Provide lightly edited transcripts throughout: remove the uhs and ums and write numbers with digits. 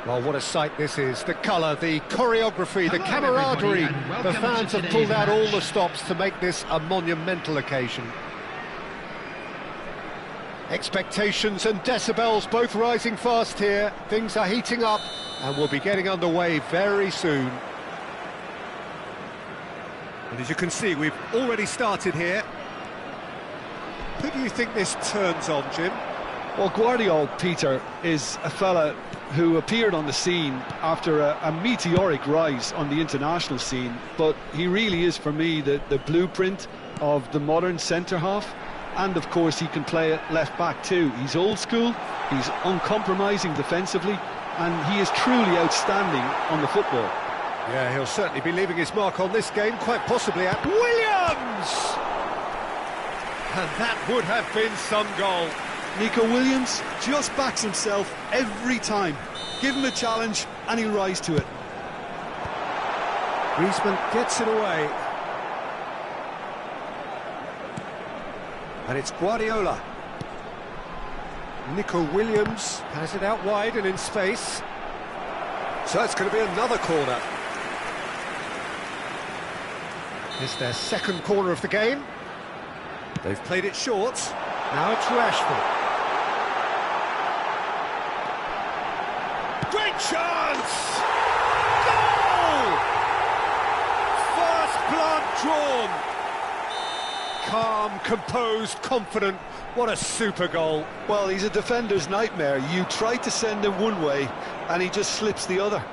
Well, what a sight this is. The colour, the choreography, the camaraderie. The fans have pulled out all the stops to make this a monumental occasion. Expectations and decibels both rising fast here. Things are heating up and we'll be getting underway very soon. And as you can see, we've already started here. Who do you think this turns on, Jim? Well, Guardiola, Peter, is a fella who appeared on the scene after a meteoric rise on the international scene, but he really is, for me, the blueprint of the modern centre-half, and of course he can play at left-back too. He's old school, he's uncompromising defensively, and he is truly outstanding on the football. Yeah, he'll certainly be leaving his mark on this game, quite possibly at Williams! And that would have been some goal. Nico Williams just backs himself every time. Give him a challenge and he'll rise to it. Griezmann gets it away. And it's Guardiola. Nico Williams has it out wide and in space. So it's going to be another corner. It's their second corner of the game. They've played it short. Now it's Rashford. Great chance! Goal! First blood drawn. Calm, composed, confident. What a super goal. Well, he's a defender's nightmare. You try to send him one way and he just slips the other.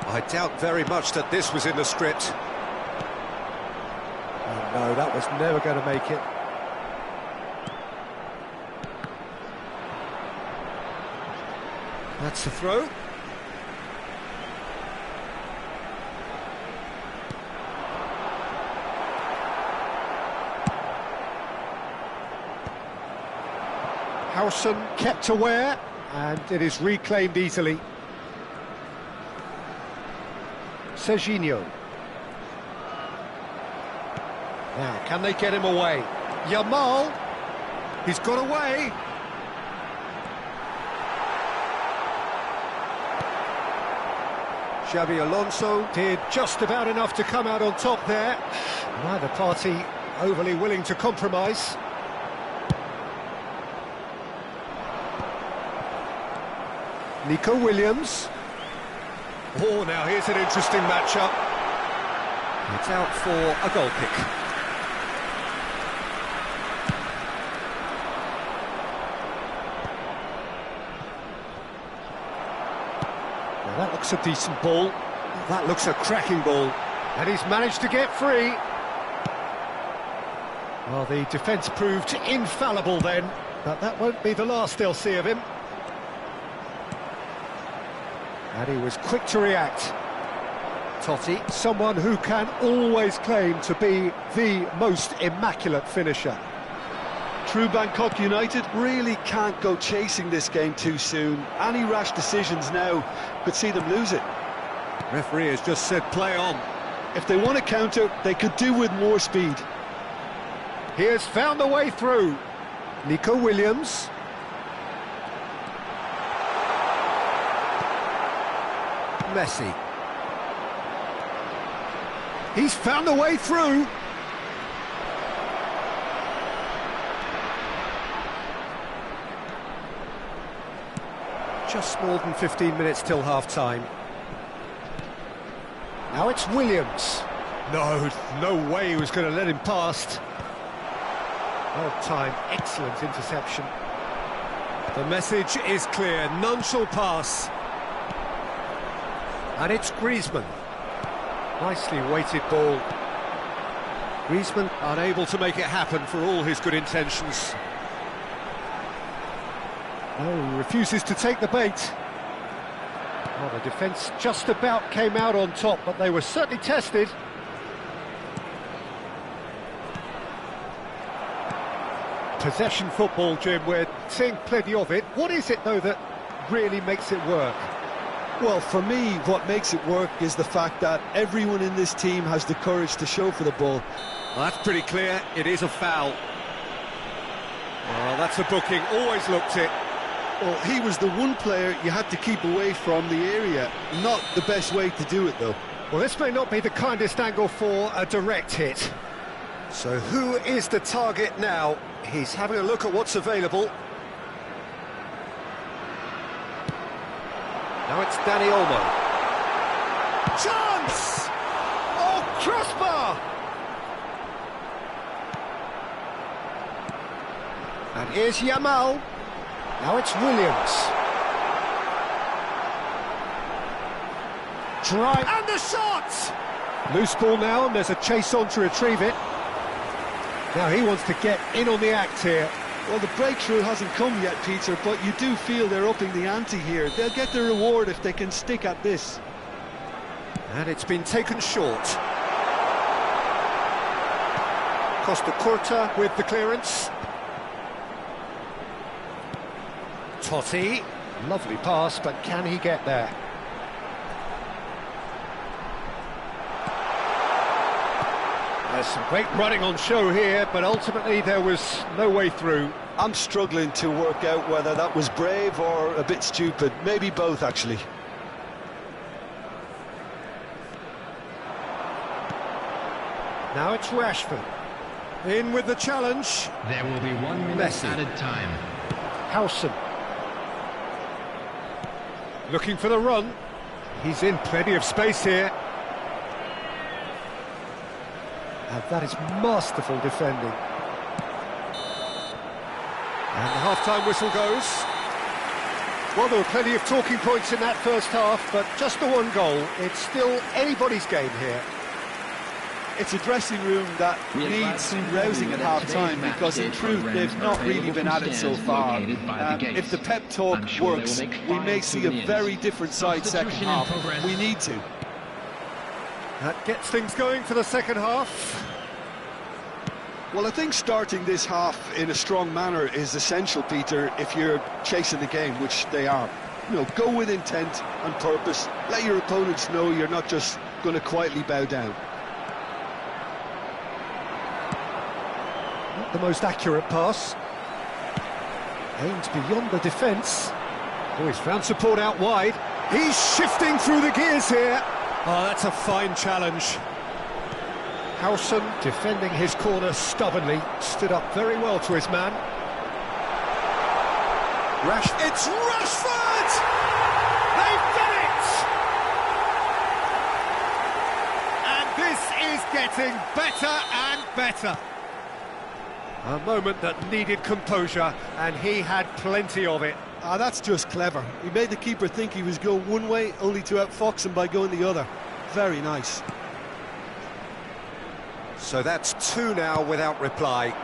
I doubt very much that this was in the script. Oh, no, that was never going to make it. That's the throw. Howson kept aware, and it is reclaimed easily. Serginho. Now, can they get him away? Yamal. He's got away. Xabi Alonso did just about enough to come out on top there. Neither party overly willing to compromise. Nico Williams. Oh, now here's an interesting matchup. It's out for a goal kick. Well, that looks a decent ball. That looks a cracking ball. And he's managed to get free. Well, the defence proved infallible then, but that won't be the last they'll see of him. And he was quick to react. Totti, someone who can always claim to be the most immaculate finisher. True Bangkok United really can't go chasing this game too soon. Any rash decisions now could see them lose it. Referee has just said play on. If they want to counter, they could do with more speed. He has found a way through. Nico Williams. Messi. He's found a way through. Just more than 15 minutes till half-time. Now it's Williams. No way he was going to let him past. Well timed, excellent interception. The message is clear, none shall pass. And it's Griezmann. Nicely weighted ball. Griezmann unable to make it happen for all his good intentions. Oh, he refuses to take the bait. Well, the defence just about came out on top, but they were certainly tested. Possession football, Jim, we're seeing plenty of it. What is it, though, that really makes it work? Well, for me, what makes it work is the fact that everyone in this team has the courage to show for the ball. Well, that's pretty clear. It is a foul. Well, that's a booking. Always looked it. Well, he was the one player you had to keep away from the area. Not the best way to do it, though. Well, this may not be the kindest angle for a direct hit. So who is the target now? He's having a look at what's available. Now it's Danny Olmo. Chance! Oh, crossbar! And here's Yamal. Now it's Williams. Try and the shot! Loose ball now, and there's a chase on to retrieve it. Now he wants to get in on the act here. Well, the breakthrough hasn't come yet, Peter, but you do feel they're upping the ante here. They'll get the reward if they can stick at this. And it's been taken short. Costa Curta with the clearance. Totti, lovely pass, but can he get there? There's some great running on show here, but ultimately there was no way through. I'm struggling to work out whether that was brave or a bit stupid. Maybe both, actually. Now it's Rashford. In with the challenge. There will be 1 minute Messi. added time. Howson. Looking for the run. He's in plenty of space here. And that is masterful defending. And the half-time whistle goes. Well, there were plenty of talking points in that first half, but just the one goal. It's still anybody's game here. It's a dressing room that needs rousing at half-time because in truth they've not really been at it so far. If the pep talk works, we may see a very different side second half. We need to. That gets things going for the second half. Well, I think starting this half in a strong manner is essential, Peter, if you're chasing the game, which they are. You know, go with intent and purpose. Let your opponents know you're not just going to quietly bow down. Not the most accurate pass. Aimed beyond the defence. Oh, he's found support out wide. He's shifting through the gears here. Oh, that's a fine challenge. Howson, defending his corner stubbornly, stood up very well to his man. It's Rashford! They've done it! And this is getting better and better. A moment that needed composure, and he had plenty of it. That's just clever. He made the keeper think he was going one way, only to outfox him by going the other. Very nice. So that's 2 now without reply.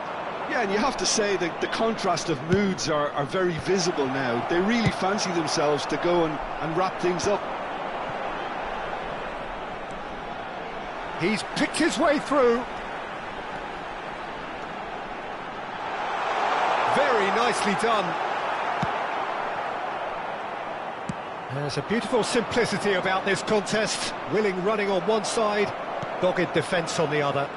Yeah, and you have to say that the contrast of moods are very visible now. They really fancy themselves to go and wrap things up. He's picked his way through. Very nicely done. There's a beautiful simplicity about this contest. Willing running on one side, dogged defence on the other.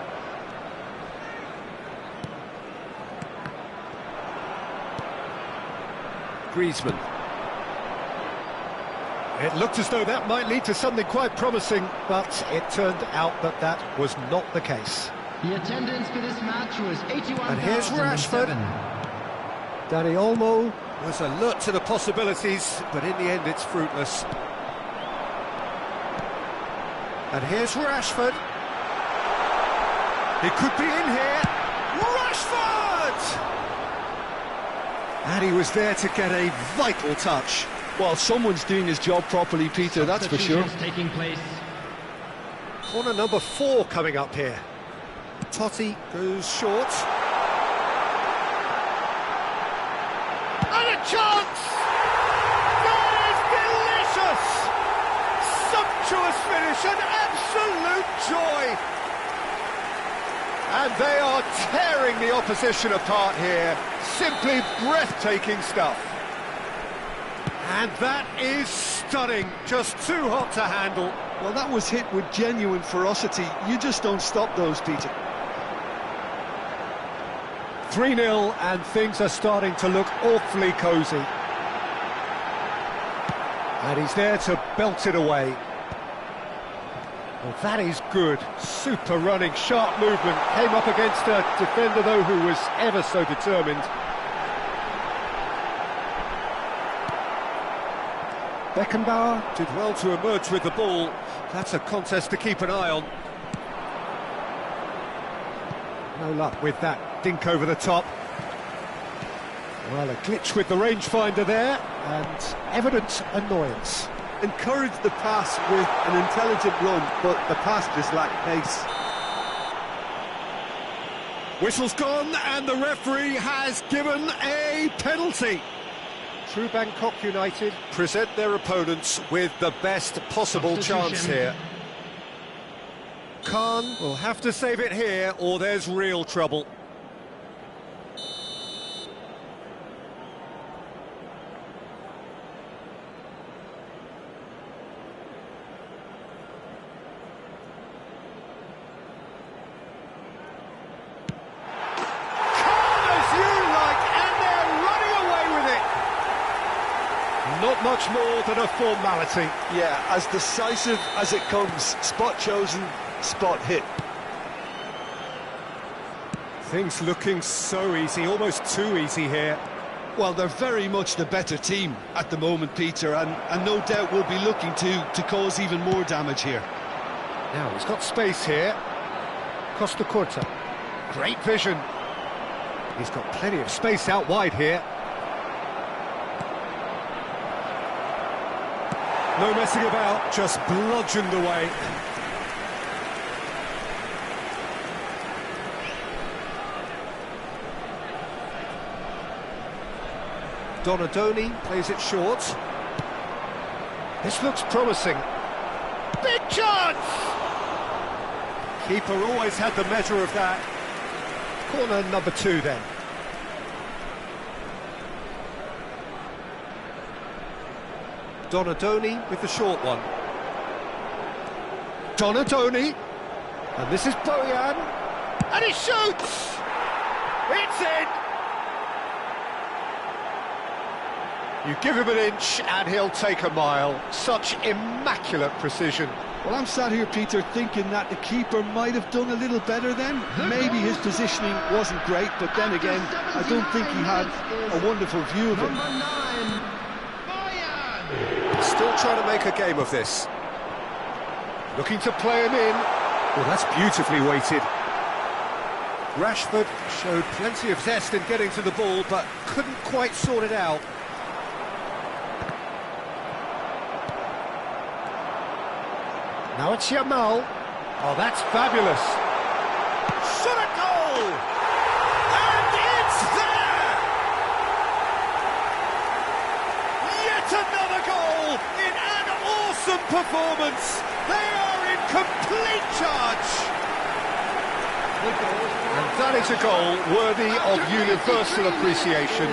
Griezmann. It looked as though that might lead to something quite promising, but it turned out that that was not the case. The attendance for this match was 81,007. And here's Rashford. Danny Olmo was alert to the possibilities, but in the end it's fruitless. And here's Rashford. He could be in here. Rashford! And he was there to get a vital touch. Well, someone's doing his job properly, Peter, that's for sure. Taking place. Corner number 4 coming up here. Totti goes short. And a chance! That is delicious! Sumptuous finish, an absolute joy! And they are tearing the opposition apart here. Simply breathtaking stuff. And that is stunning, just too hot to handle. Well, that was hit with genuine ferocity. You just don't stop those, Peter. 3-0, and things are starting to look awfully cosy. And he's there to belt it away. Well, that is good. Super running, sharp movement. Came up against a defender, though, who was ever so determined. Beckenbauer did well to emerge with the ball. That's a contest to keep an eye on. No luck with that dink over the top. Well, a glitch with the rangefinder there, and evident annoyance. Encouraged the pass with an intelligent run, but the pass just lacked pace. Whistle's gone, and the referee has given a penalty. True Bangkok United present their opponents with the best possible chance here. Khan will have to save it here, or there's real trouble. Not much more than a formality. Yeah, as decisive as it comes. Spot chosen, spot hit. Things looking so easy, almost too easy here. Well, they're very much the better team at the moment, Peter, and no doubt will be looking to cause even more damage here. Now, he's got space here. Costa Curta. Great vision. He's got plenty of space out wide here. No messing about, just bludgeoned away. Donadoni plays it short. This looks promising. Big chance! Keeper always had the measure of that. Corner number 2 then. Donadoni with the short one. Donadoni. And this is Bojan. And he shoots! It's in! You give him an inch and he'll take a mile. Such immaculate precision. Well, I'm sat here, Peter, thinking that the keeper might have done a little better then. Maybe his positioning wasn't great, but then again, I don't think he had a wonderful view of it. Still trying to make a game of this. Looking to play him in. Well, that's beautifully weighted. Rashford showed plenty of zest in getting to the ball, but couldn't quite sort it out. Now it's Yamal. Oh, that's fabulous. Shot a goal! And it's there! Yet another goal in an awesome performance. They are in complete charge. And that is a goal worthy of universal appreciation.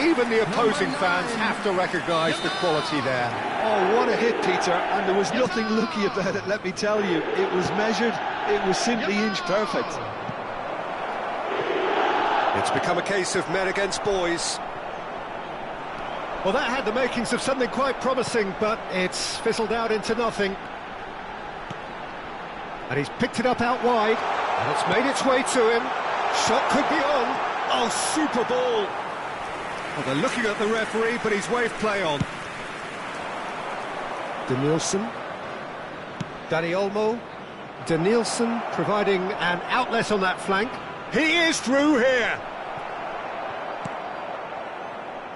Even the opposing fans have to recognise the quality there. Oh, what a hit, Peter, and there was nothing lucky about it, let me tell you. It was measured, it was simply inch perfect. It's become a case of men against boys. Well, that had the makings of something quite promising, but it's fizzled out into nothing. And he's picked it up out wide, and it's made its way to him. Shot could be on. Oh, super ball. Well, they're looking at the referee, but he's waved play on. Danielson. Dani Olmo. Danielson providing an outlet on that flank. He is through here.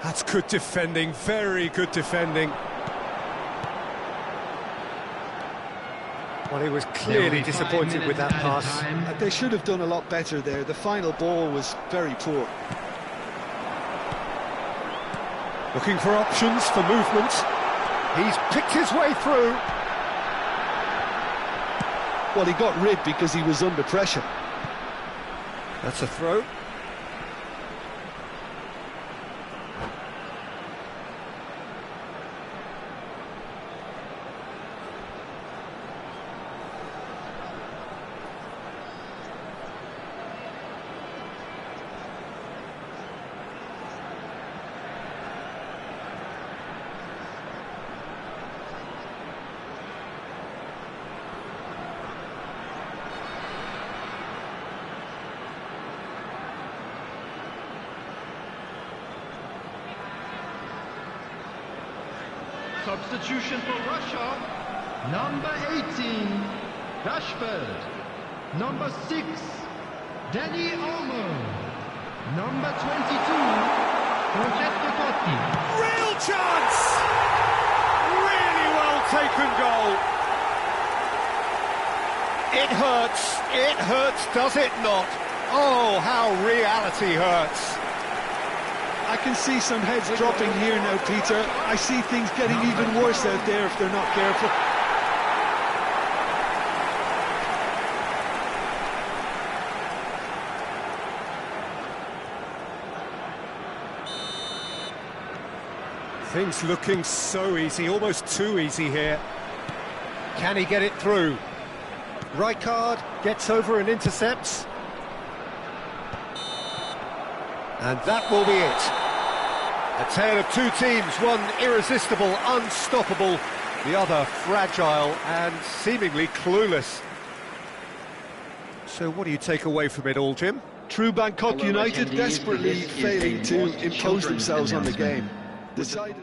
That's good defending, very good defending. Well, he was clearly disappointed with that pass. They should have done a lot better there. The final ball was very poor. Looking for options for movement. He's picked his way through. Well, he got rid because he was under pressure. That's a throw. Substitution for Russia. Number 18, Rashford. Number 6, Danny Olmo. Number 22, Francesco Totti. Real chance! Really well taken goal. It hurts, does it not? Oh, how reality hurts. I can see some heads dropping here now, Peter. I see things getting even worse out there if they're not careful. Things looking so easy, almost too easy here. Can he get it through? Rijkaard gets over and intercepts. And that will be it. A tale of two teams, one irresistible, unstoppable, the other fragile and seemingly clueless. So what do you take away from it all, Jim? True Bangkok Hello, United attendees, desperately this is failing a to most impose children's themselves on the announcement. game. Decided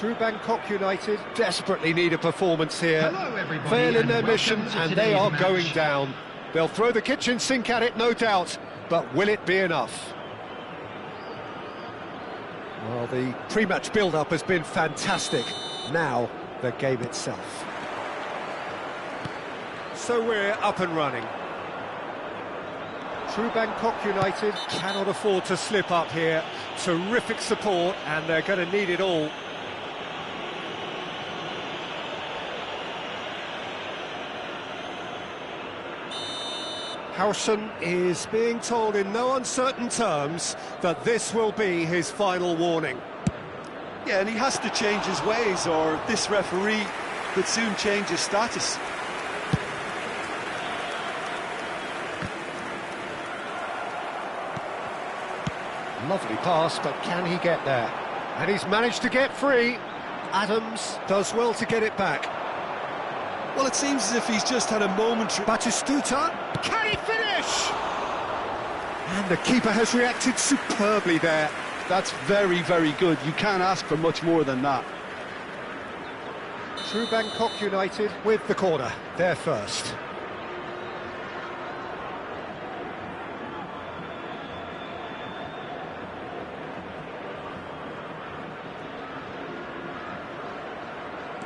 True Bangkok United desperately need a performance here. Hello, everybody, Fail in and their welcome mission, to and they today's are match. going down. They'll throw the kitchen sink at it, no doubt, but will it be enough? Well, the pre-match build-up has been fantastic. Now, the game itself. So we're up and running. True Bangkok United cannot afford to slip up here. Terrific support, and they're going to need it all. Howson is being told in no uncertain terms that this will be his final warning. Yeah, and he has to change his ways, or this referee could soon change his status. Lovely pass, but can he get there? And he's managed to get free. Adams does well to get it back. Well, it seems as if he's just had a momentary... Batistuta, can he finish? And the keeper has reacted superbly there. That's very, very good. You can't ask for much more than that. True Bangkok United with the corner, they're first.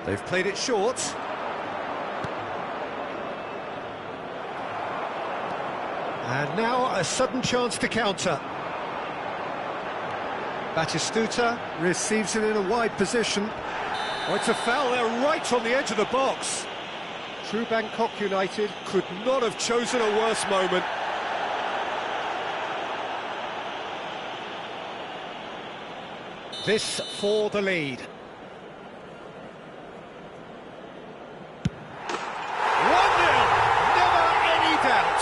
They've played it short. And now a sudden chance to counter. Batistuta receives it in a wide position. Oh, it's a foul, they're right on the edge of the box. True Bangkok United could not have chosen a worse moment. This for the lead. 1-0, never any doubt.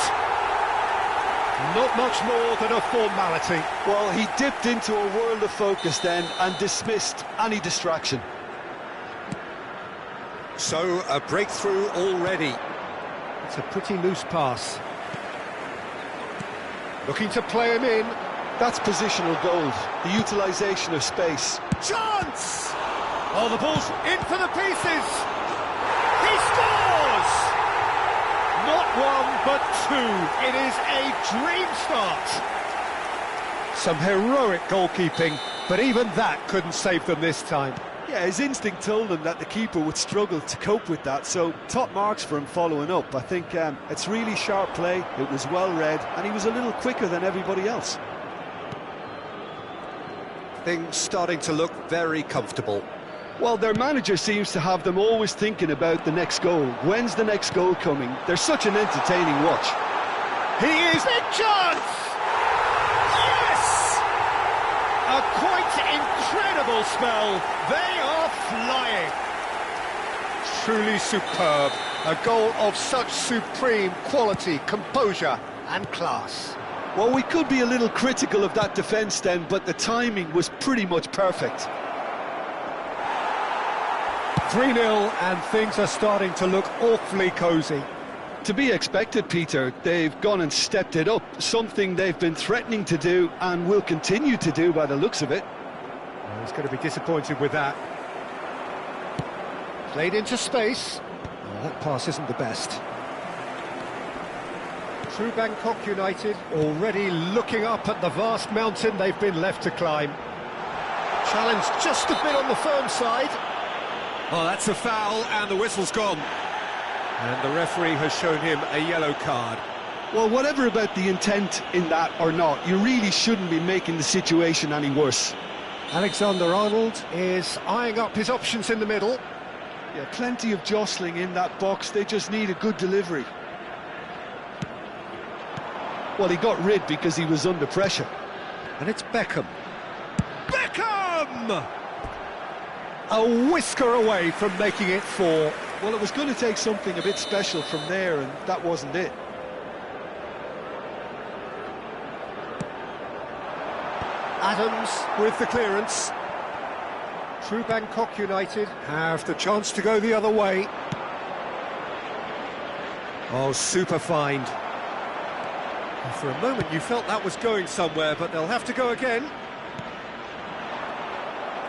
Not much more than a formality. Well, he dipped into a world of focus then and dismissed any distraction. So, a breakthrough already. It's a pretty loose pass. Looking to play him in. That's positional gold, the utilisation of space. Chance! Oh, the ball's in for the pieces. He scores! Not one, but two. It is a dream start. Some heroic goalkeeping, but even that couldn't save them this time. Yeah, his instinct told him that the keeper would struggle to cope with that, so top marks for him following up. I think it's really sharp play, it was well read, and he was a little quicker than everybody else. Things starting to look very comfortable. Well, their manager seems to have them always thinking about the next goal. When's the next goal coming? They're such an entertaining watch. He is in chance! Yes! A quite incredible spell. They are flying. Truly superb. A goal of such supreme quality, composure and class. Well, we could be a little critical of that defence then, but the timing was pretty much perfect. 3-0 and things are starting to look awfully cosy. To be expected, Peter. They've gone and stepped it up, something they've been threatening to do and will continue to do by the looks of it. Well, he's going to be disappointed with that. Played into space. Oh, that pass isn't the best. True Bangkok United already looking up at the vast mountain they've been left to climb. Challenge just a bit on the firm side. Oh, that's a foul and the whistle's gone. And the referee has shown him a yellow card. Well, whatever about the intent in that or not, you really shouldn't be making the situation any worse. Alexander-Arnold is eyeing up his options in the middle. Yeah, plenty of jostling in that box, they just need a good delivery. Well, he got rid because he was under pressure. And it's Beckham. Beckham! A whisker away from making it 4. Well, it was going to take something a bit special from there, and that wasn't it. Adams with the clearance. True Bangkok United have the chance to go the other way. Oh, super find. And for a moment you felt that was going somewhere, but they'll have to go again.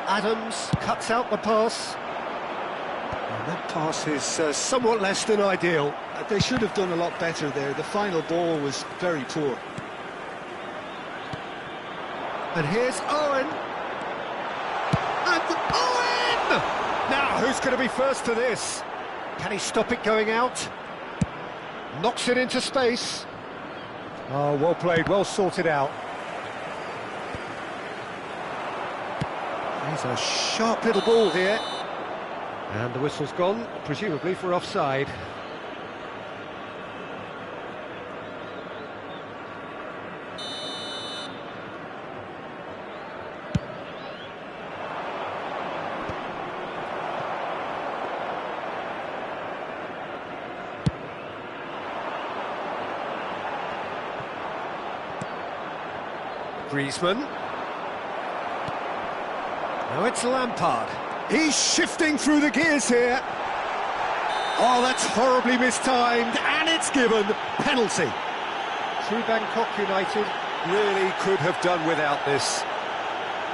Adams cuts out the pass. And that pass is somewhat less than ideal. They should have done a lot better there. The final ball was very poor. And here's Owen. And Owen! Now, who's going to be first to this? Can he stop it going out? Knocks it into space. Oh, well played, well sorted out. There's a sharp little ball here. And the whistle's gone, presumably for offside. Griezmann. Now it's Lampard. He's shifting through the gears here. Oh, that's horribly mistimed, and it's given. Penalty. Through Bangkok United really could have done without this.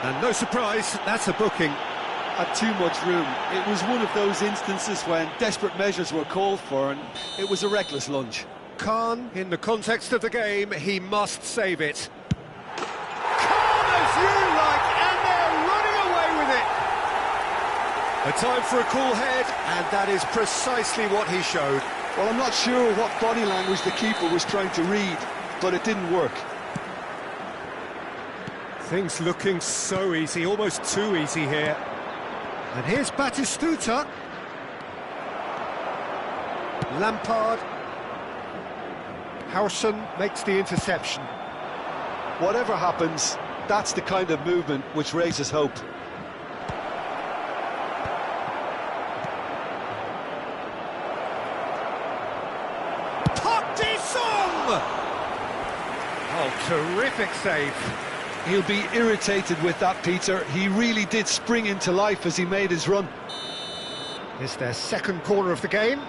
And no surprise, that's a booking. Had too much room. It was one of those instances when desperate measures were called for, and it was a reckless lunge. Khan, in the context of the game, he must save it. Khan, as you like, and they're running away with it. A time for a cool head, and that is precisely what he showed. Well, I'm not sure what body language the keeper was trying to read, but it didn't work. Things looking so easy, almost too easy here. And here's Batistuta. Lampard. Howson makes the interception. Whatever happens, that's the kind of movement which raises hope. Oh, terrific save. He'll be irritated with that, Peter. He really did spring into life as he made his run. It's their second corner of the game.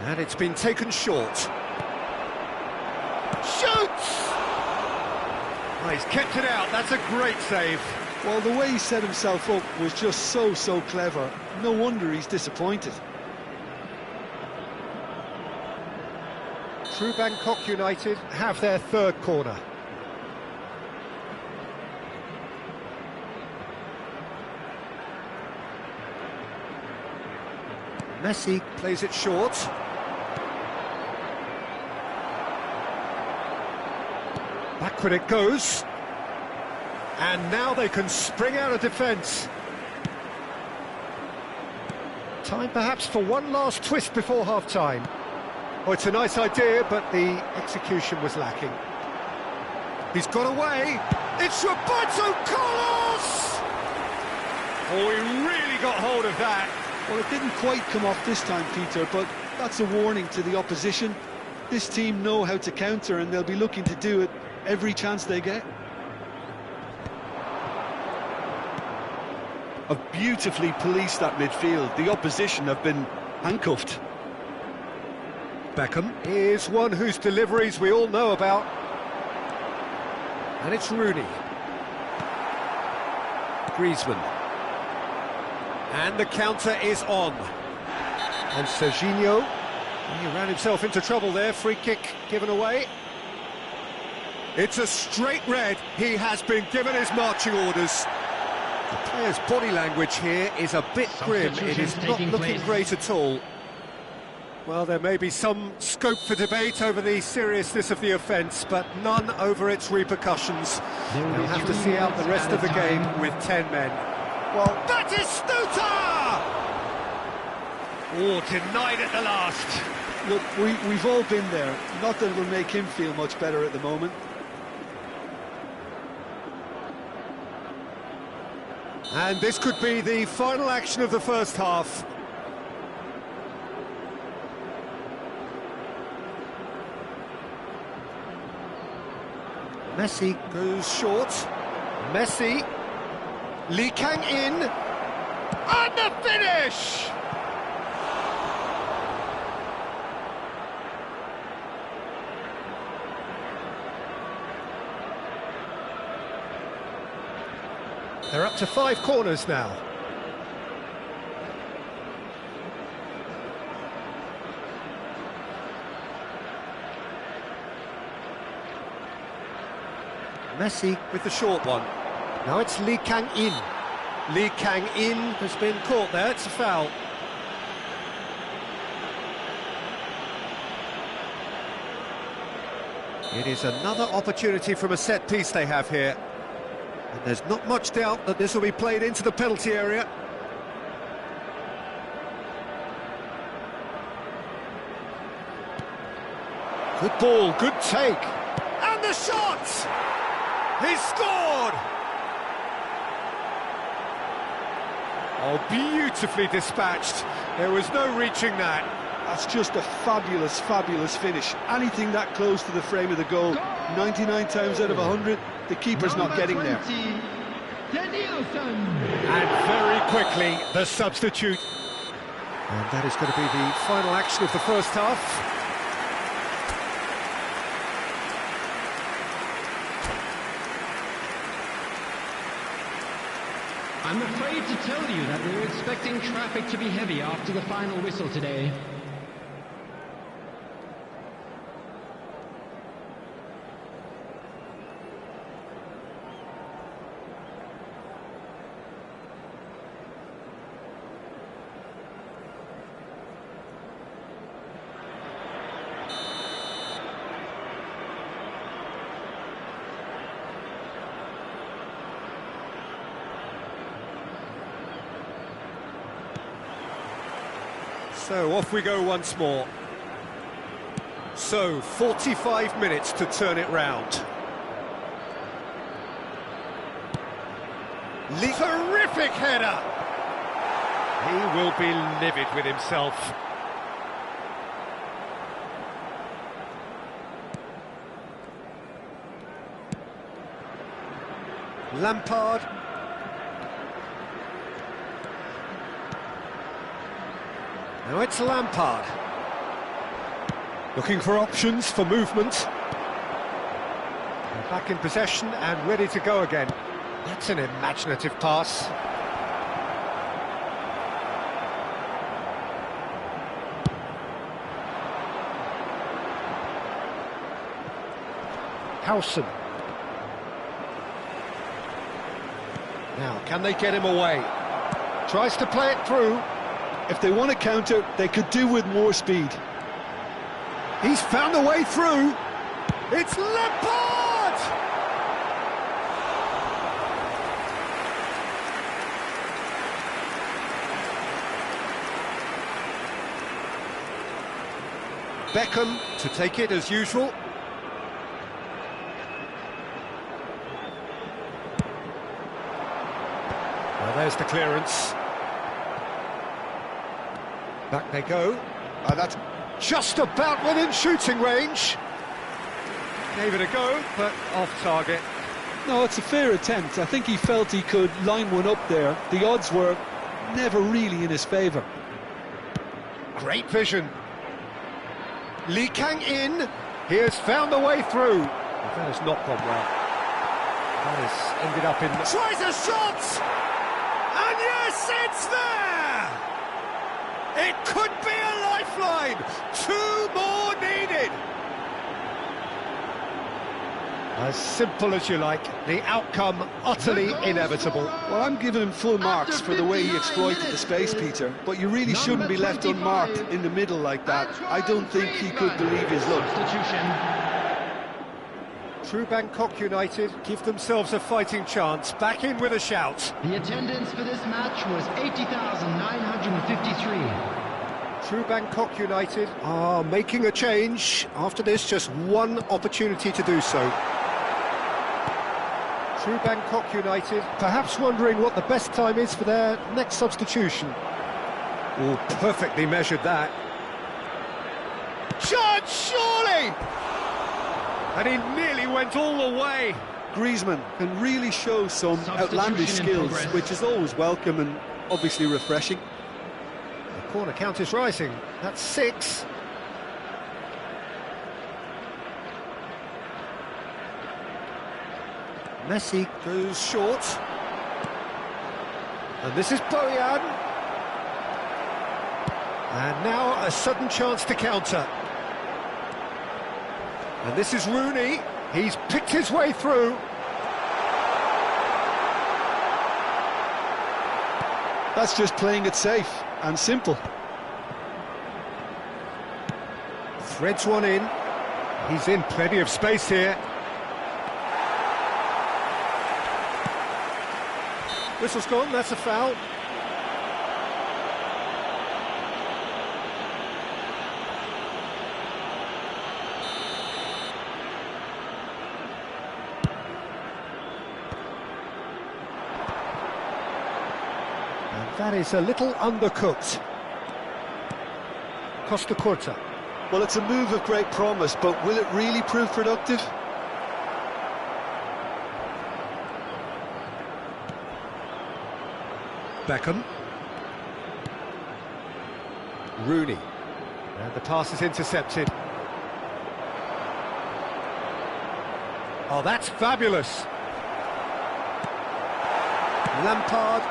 And it's been taken short. Shoots! Oh, he's kept it out. That's a great save. Well, the way he set himself up was just so clever. No wonder he's disappointed. Through Bangkok United have their third corner. Messi plays it short. Backward it goes. And now they can spring out of defence. Time perhaps for one last twist before half-time. Oh, it's a nice idea, but the execution was lacking. He's got away. It's Roberto Carlos! Oh, he really got hold of that. Well, it didn't quite come off this time, Peter, but that's a warning to the opposition. This team know how to counter, and they'll be looking to do it every chance they get. Have beautifully policed that midfield. The opposition have been handcuffed. Beckham is one whose deliveries we all know about. And it's Rooney. Griezmann. And the counter is on. And Serginho, he ran himself into trouble there. Free kick given away. It's a straight red. He has been given his marching orders. The player's body language here is a bit grim. It is not looking great at all. Well, there may be some scope for debate over the seriousness of the offence, but none over its repercussions. They'll have to see out the rest of the game with 10 men. Well, Batistuta! Oh, denied at the last. Look, we've all been there. Not that it'll make him feel much better at the moment. And this could be the final action of the first half. Messi goes short. Messi. Lee Kang in. And the finish! They're up to 5 corners now. Messi with the short one. Now it's Lee Kang-in. Lee Kang-in has been caught there, it's a foul. It is another opportunity from a set piece they have here. And there's not much doubt that this will be played into the penalty area. Good ball, good take. And the shot! He's scored! Oh, beautifully dispatched. There was no reaching that. That's just a fabulous, fabulous finish. Anything that close to the frame of the goal, 99 times out of 100, the keeper's not getting there. And very quickly, the substitute. And that is going to be the final action of the first half. I'm afraid to tell you that we were expecting traffic to be heavy after the final whistle today. So off we go once more. So 45 minutes to turn it round. Terrific header! He will be livid with himself. Lampard. Now it's Lampard. Looking for options for movement. They're back in possession and ready to go again. That's an imaginative pass. Howson. Now, can they get him away? Tries to play it through. If they want to counter, they could do with more speed. He's found a way through. It's Lampard! Beckham to take it as usual. Well, there's the clearance. Back they go. That's just about within shooting range. Gave it a go, but off target. No, it's a fair attempt. I think he felt he could line one up there. The odds were never really in his favour. Great vision. Lee Kang-in. He has found the way through. That has not gone well. That has ended up in... Tries a shot! And yes, it's there! It could be a lifeline. 2 more needed. As simple as you like, the outcome utterly inevitable. Well, I'm giving him full marks for the way he exploited the space, Peter, but you really shouldn't be left unmarked in the middle like that. I don't think he could believe his luck. True Bangkok United give themselves a fighting chance, back in with a shout. The attendance for this match was 80,953. True Bangkok United are making a change. After this, just one opportunity to do so. True Bangkok United, perhaps wondering what the best time is for their next substitution. Oh, perfectly measured that. Shot, surely! And he nearly went all the way. Griezmann can really show some outlandish skills, which is always welcome and obviously refreshing. The corner count is rising. That's 6. Messi goes short. And this is Bojan. And now a sudden chance to counter. And this is Rooney. He's picked his way through. That's just playing it safe and simple. Threads one in. He's in plenty of space here. Whistle's gone, that's a foul. And that is a little undercooked. Costa Curta. Well, it's a move of great promise, but will it really prove productive? Beckham. Rooney. And the pass is intercepted. Oh, that's fabulous. Lampard.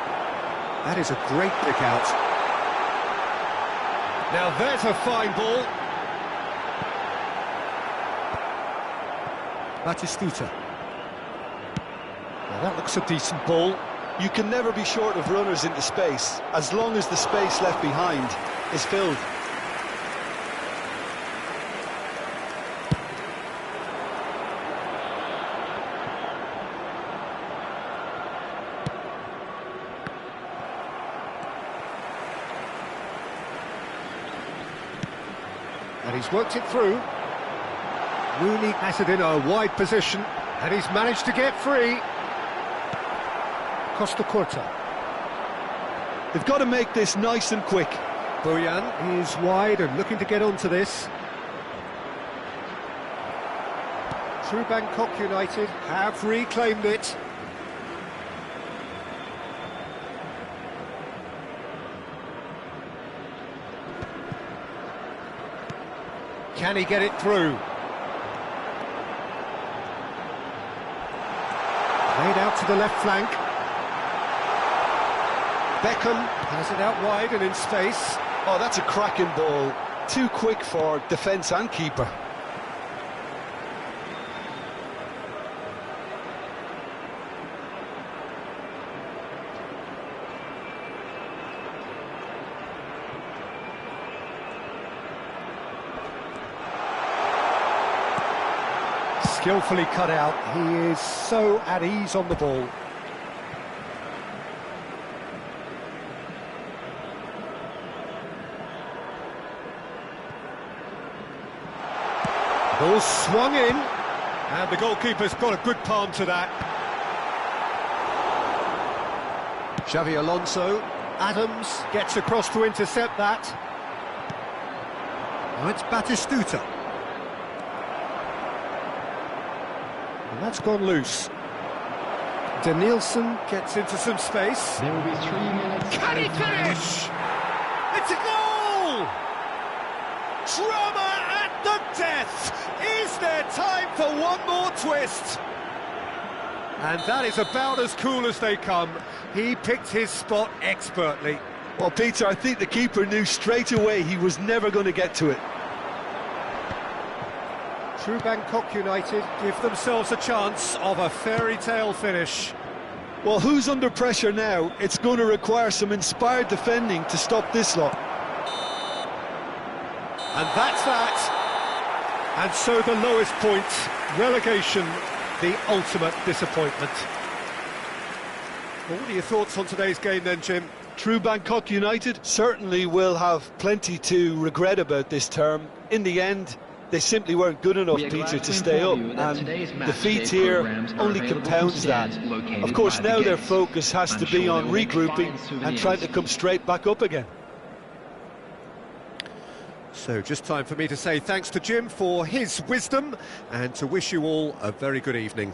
That is a great pick out. Now there's a fine ball. Batistuta. Now that looks a decent ball. You can never be short of runners into space, as long as the space left behind is filled. And he's worked it through. Rooney has it in a wide position, and he's managed to get free. Costa Curta. They've got to make this nice and quick. Bojan is wide and looking to get onto this. Through Bangkok United have reclaimed it. Can he get it through? Played out to the left flank. Beckham has it out wide and in space. Oh, that's a cracking ball. Too quick for defence and keeper. Skillfully cut out. He is so at ease on the ball. Ball swung in, and the goalkeeper's got a good palm to that. Xavi Alonso, Adams gets across to intercept that. Now it's Batistuta. And that's gone loose. Danielson gets into some space. There will be 3 minutes. Can he finish? It's a goal! Drama at the death! Is there time for one more twist? And that is about as cool as they come. He picked his spot expertly. Well, Peter, I think the keeper knew straight away he was never going to get to it. True Bangkok United give themselves a chance of a fairy tale finish. Well, who's under pressure now? It's going to require some inspired defending to stop this lot. And that's that. And so the lowest point, relegation, the ultimate disappointment. Well, what are your thoughts on today's game then, Jim? True Bangkok United certainly will have plenty to regret about this term. In the end, they simply weren't good enough, Peter, to stay up, and defeat here only compounds that. Of course, now their focus has to be on regrouping and trying to come straight back up again. So just time for me to say thanks to Jim for his wisdom and to wish you all a very good evening.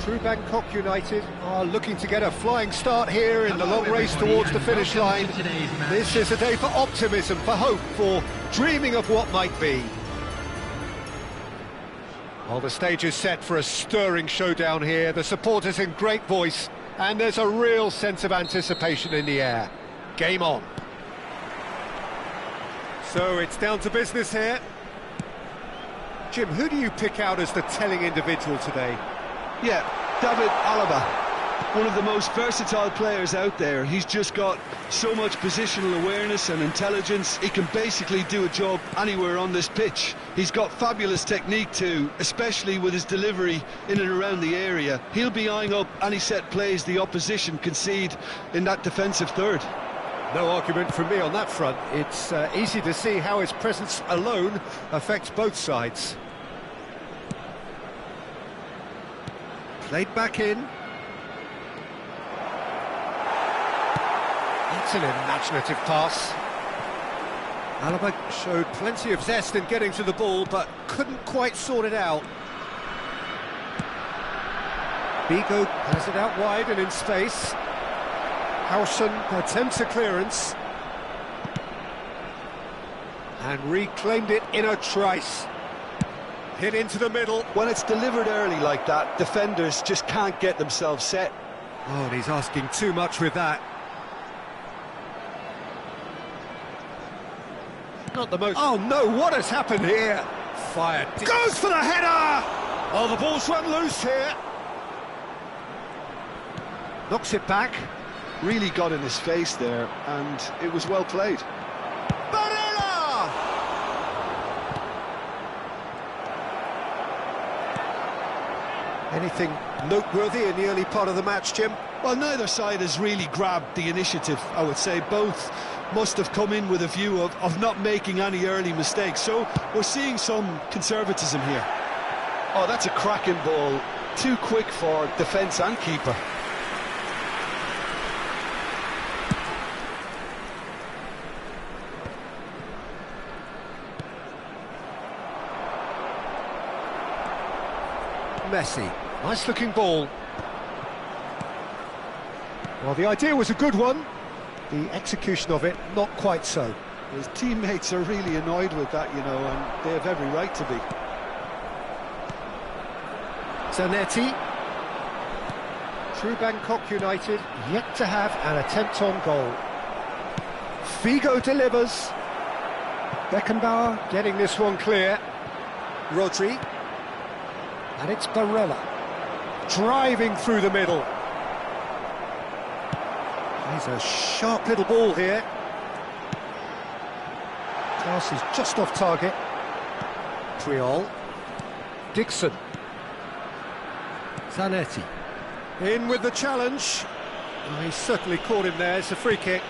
True Bangkok United are looking to get a flying start here in the long race towards the finish line. This is a day for optimism, for hope, for dreaming of what might be. Well, the stage is set for a stirring showdown here. The supporters in great voice, and there's a real sense of anticipation in the air. Game on. So it's down to business here. Jim, who do you pick out as the telling individual today? Yeah, David Alaba, one of the most versatile players out there. He's just got so much positional awareness and intelligence. He can basically do a job anywhere on this pitch. He's got fabulous technique too, especially with his delivery in and around the area. He'll be eyeing up any set plays the opposition concede in that defensive third. No argument from me on that front. It's easy to see how his presence alone affects both sides. Played back in. It's an imaginative pass. Alaba showed plenty of zest in getting to the ball, but couldn't quite sort it out. Bigo has it out wide and in space. Hausen attempts a clearance. And reclaimed it in a trice. Hit into the middle. When it's delivered early like that, defenders just can't get themselves set. Oh, and he's asking too much with that. Not the most... Oh, no, what has happened here? Fired. Goes for the header! Oh, the ball's run loose here. Knocks it back. Really got in his face there, and it was well played. Barella! Anything noteworthy in the early part of the match, Jim? Well, neither side has really grabbed the initiative, I would say. Both must have come in with a view of not making any early mistakes. So we're seeing some conservatism here. Oh, that's a cracking ball. Too quick for defence and keeper. Messi, nice looking ball. Well, the idea was a good one, the execution of it not quite so. His teammates are really annoyed with that, you know, and they have every right to be. Zanetti. True Bangkok United yet to have an attempt on goal. Figo delivers. Beckenbauer getting this one clear. Rodri. And it's Barella, driving through the middle. He's a sharp little ball here. Pass is just off target. Triol. Dixon. Zanetti. In with the challenge. Oh, he certainly caught him there. It's a free kick.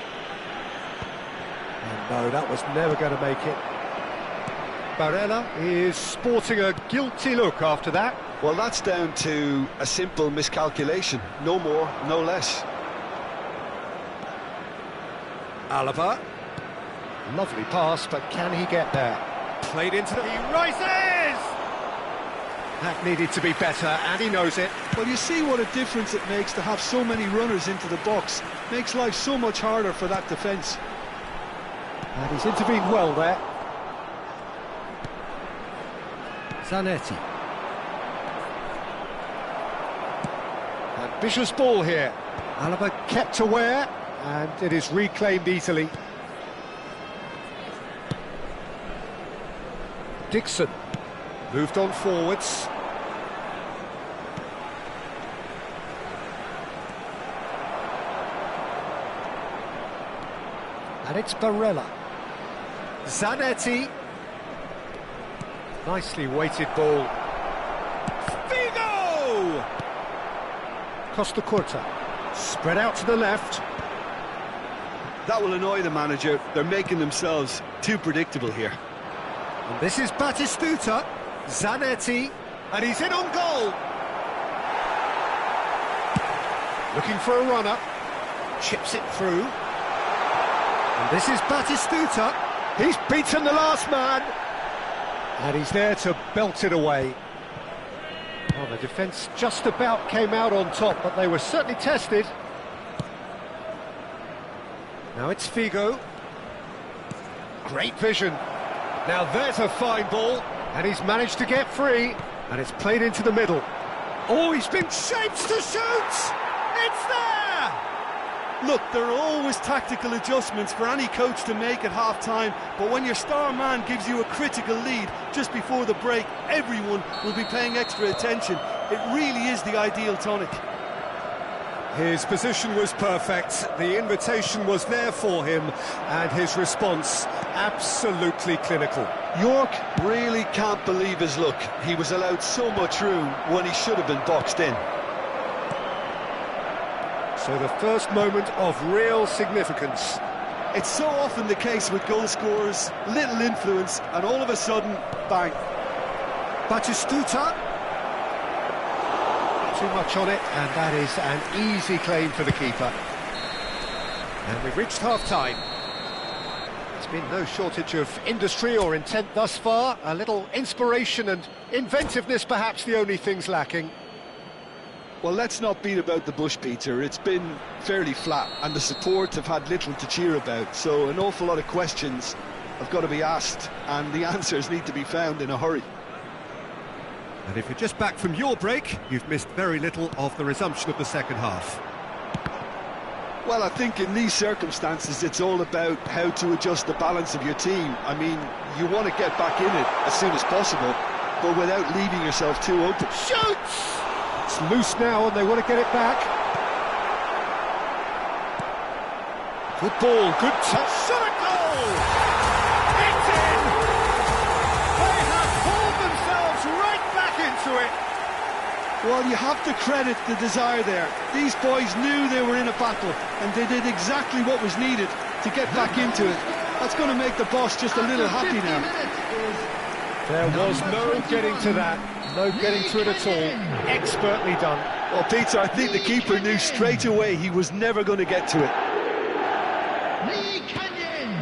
And no, that was never going to make it. Barella is sporting a guilty look after that. Well, that's down to a simple miscalculation. No more, no less. Alaba. Lovely pass, but can he get there? Played into the... He rises! That needed to be better, and he knows it. Well, you see what a difference it makes to have so many runners into the box. Makes life so much harder for that defence. And he's intervened well there. Zanetti. Ambitious ball here. Alaba kept aware, and it is reclaimed easily. Dixon moved on forwards. And it's Barella. Zanetti. Nicely weighted ball. Figo! Costa Curta. Spread out to the left. That will annoy the manager. They're making themselves too predictable here. And this is Batistuta. Zanetti. And he's in on goal. Looking for a runner. Chips it through. And this is Batistuta. He's beaten the last man. And he's there to belt it away. Well, the defence just about came out on top, but they were certainly tested. Now it's Figo. Great vision. Now there's a fine ball, and he's managed to get free, and it's played into the middle. Oh, he's been shaped to shoot! It's there! Look, there are always tactical adjustments for any coach to make at half-time, but when your star man gives you a critical lead just before the break, everyone will be paying extra attention. It really is the ideal tonic. His position was perfect, the invitation was there for him, and his response absolutely clinical. York really can't believe his luck. He was allowed so much room when he should have been boxed in. So the first moment of real significance. It's so often the case with goal scorers, little influence, and all of a sudden, bang. Batistuta. Too much on it, and that is an easy claim for the keeper. And we've reached half-time. There's been no shortage of industry or intent thus far. A little inspiration and inventiveness, perhaps the only things lacking. Well, let's not beat about the bush, Peter. It's been fairly flat, and the support have had little to cheer about, so an awful lot of questions have got to be asked, and the answers need to be found in a hurry. And if you're just back from your break, you've missed very little of the resumption of the second half. Well, I think in these circumstances, it's all about how to adjust the balance of your team. I mean, you want to get back in it as soon as possible, but without leaving yourself too open. Shoots! It's loose now and they want to get it back. Good ball, good touch, shot, goal! It's in! They have pulled themselves right back into it. Well, you have to credit the desire there. These boys knew they were in a battle, and they did exactly what was needed to get back into it. That's going to make the boss just a little happy now. There was no getting to that. No getting to it at all. Expertly done. Well, Peter, I think the keeper knew straight away he was never going to get to it.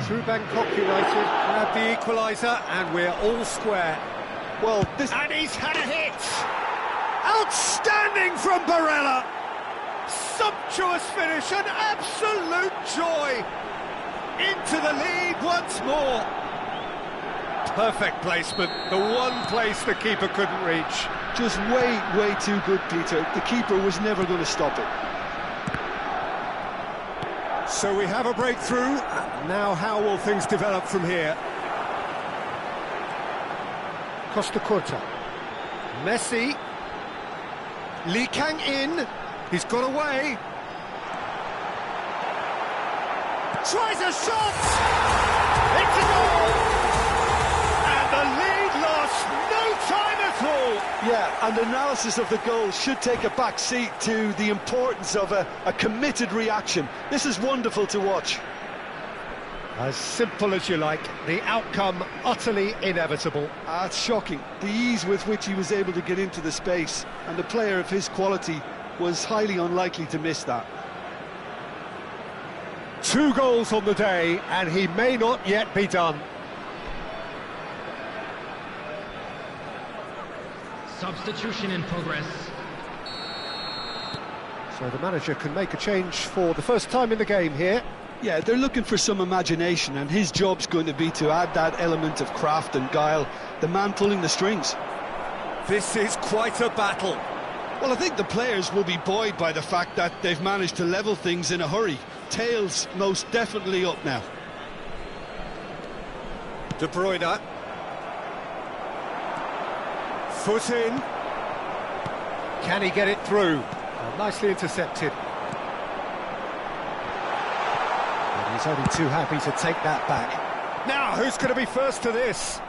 Through Bangkok United, grab the equaliser, and we're all square. Well, this... And he's had a hit! Outstanding from Barella! Sumptuous finish, an absolute joy! Into the lead once more. Perfect placement, the one place the keeper couldn't reach. Just way too good, Peter. The keeper was never going to stop it. So we have a breakthrough. Now how will things develop from here? Costa Curta. Messi. Lee Kang in. He's got away. Tries a shot! It's a goal! The lead lost no time at all. Yeah, and analysis of the goal should take a back seat to the importance of a committed reaction. This is wonderful to watch. As simple as you like, the outcome utterly inevitable. It's shocking, the ease with which he was able to get into the space, and a player of his quality was highly unlikely to miss that. 2 goals on the day, and he may not yet be done. Substitution in progress. So the manager can make a change for the first time in the game here. Yeah, they're looking for some imagination, and his job's going to be to add that element of craft and guile, the man pulling the strings. This is quite a battle. Well, I think the players will be buoyed by the fact that they've managed to level things in a hurry. Tails most definitely up now. De Bruyne. Foot in. Can he get it through? Oh, nicely intercepted. And he's only too happy to take that back. Now, who's going to be first to this?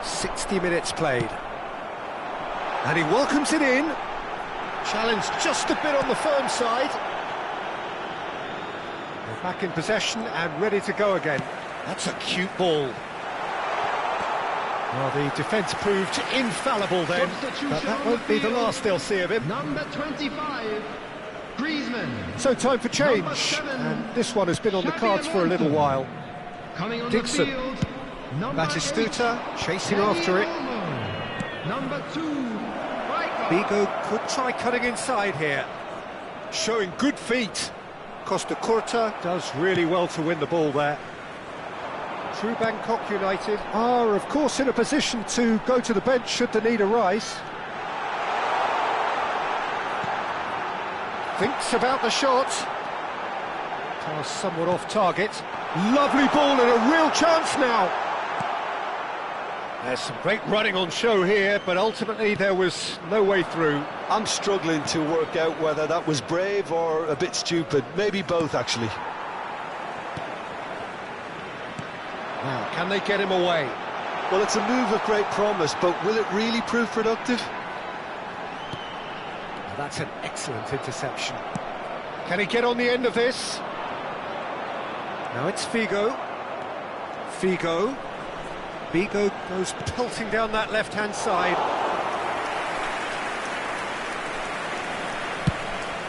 60 minutes played. And he welcomes it in. Challenge just a bit on the firm side. They're back in possession and ready to go again. That's a cute ball. Well, the defence proved infallible then, but that won't be the last they'll see of him. Number 25, Griezmann. So time for change, and this one has been on the cards for a little while. Coming on Dixon, the field, number Batistuta chasing after it. Number 2, striker. Vigo could try cutting inside here. Showing good feet. Costa Curta does really well to win the ball there. True Bangkok United are, of course, in a position to go to the bench should the need arise. Thinks about the shot. Pass somewhat off target. Lovely ball and a real chance now. There's some great running on show here, but ultimately there was no way through. I'm struggling to work out whether that was brave or a bit stupid. Maybe both, actually. Now, can they get him away? Well, it's a move of great promise, but will it really prove productive? That's an excellent interception. Can he get on the end of this? Now it's Figo. Figo goes pelting down that left-hand side.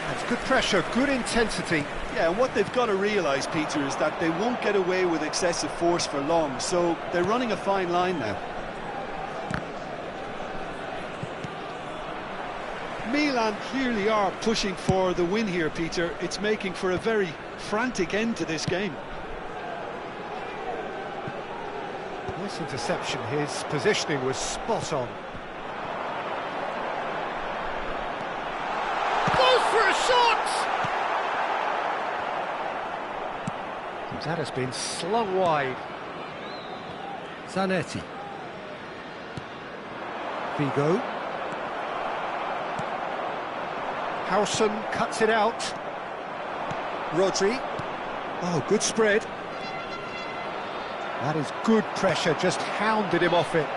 That's good pressure, good intensity. Yeah, and what they've got to realise, Peter, is that they won't get away with excessive force for long, so they're running a fine line now. Milan clearly are pushing for the win here, Peter. It's making for a very frantic end to this game. Nice interception, his positioning was spot on. Goes for a shot! That has been slung wide. Zanetti. Vigo. Howson cuts it out. Rodri. Oh, good spread. That is good pressure, just hounded him off it.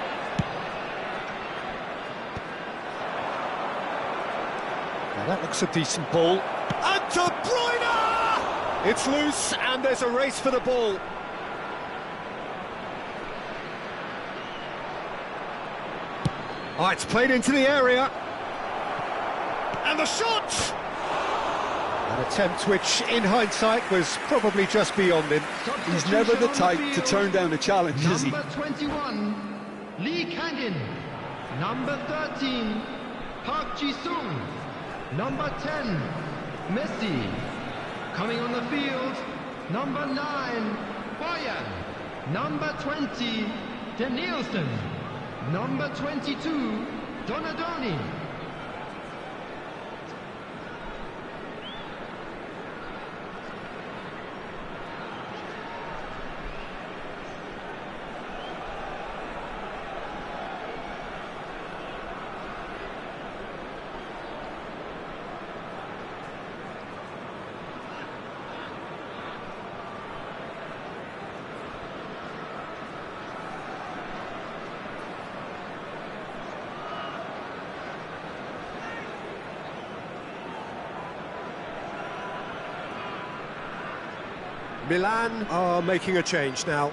Now that looks a decent ball. And De Bruyne! It's loose, and there's a race for the ball. Oh, it's played into the area. And the shot! An attempt which, in hindsight, was probably just beyond him. He's never the type to turn down a challenge, is he? Number 21, Lee Kangin. Number 13, Park Ji-sung. Number 10, Messi. Coming on the field, number 9, Boyan. Number 20, Danielson. Number 22, Donadoni. Milan are making a change now.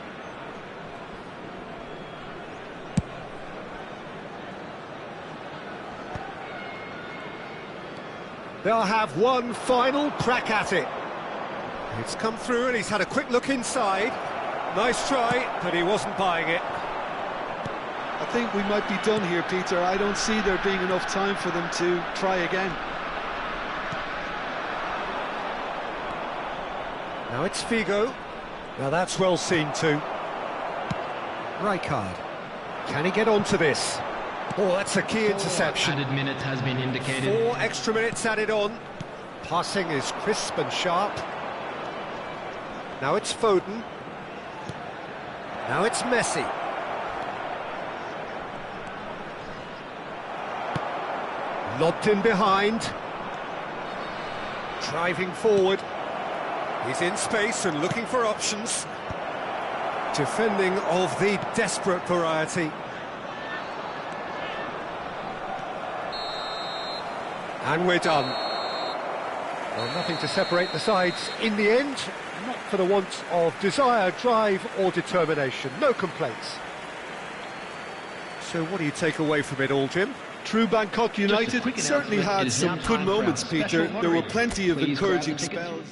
They'll have one final crack at it. It's come through and he's had a quick look inside. Nice try, but he wasn't buying it. I think we might be done here, Peter. I don't see there being enough time for them to try again. Now it's Figo. Now that's well seen too. Rijkaard. Can he get onto this? Oh, that's a key interception. Added minute has been indicated. 4 extra minutes added on. Passing is crisp and sharp. Now it's Foden. Now it's Messi. Lobbed in behind. Driving forward. He's in space and looking for options. Defending of the desperate variety. And we're done. Well, nothing to separate the sides in the end, not for the want of desire, drive or determination. No complaints. So what do you take away from it all, Jim? True Bangkok United certainly had some good moments, Peter. There were plenty of encouraging spells.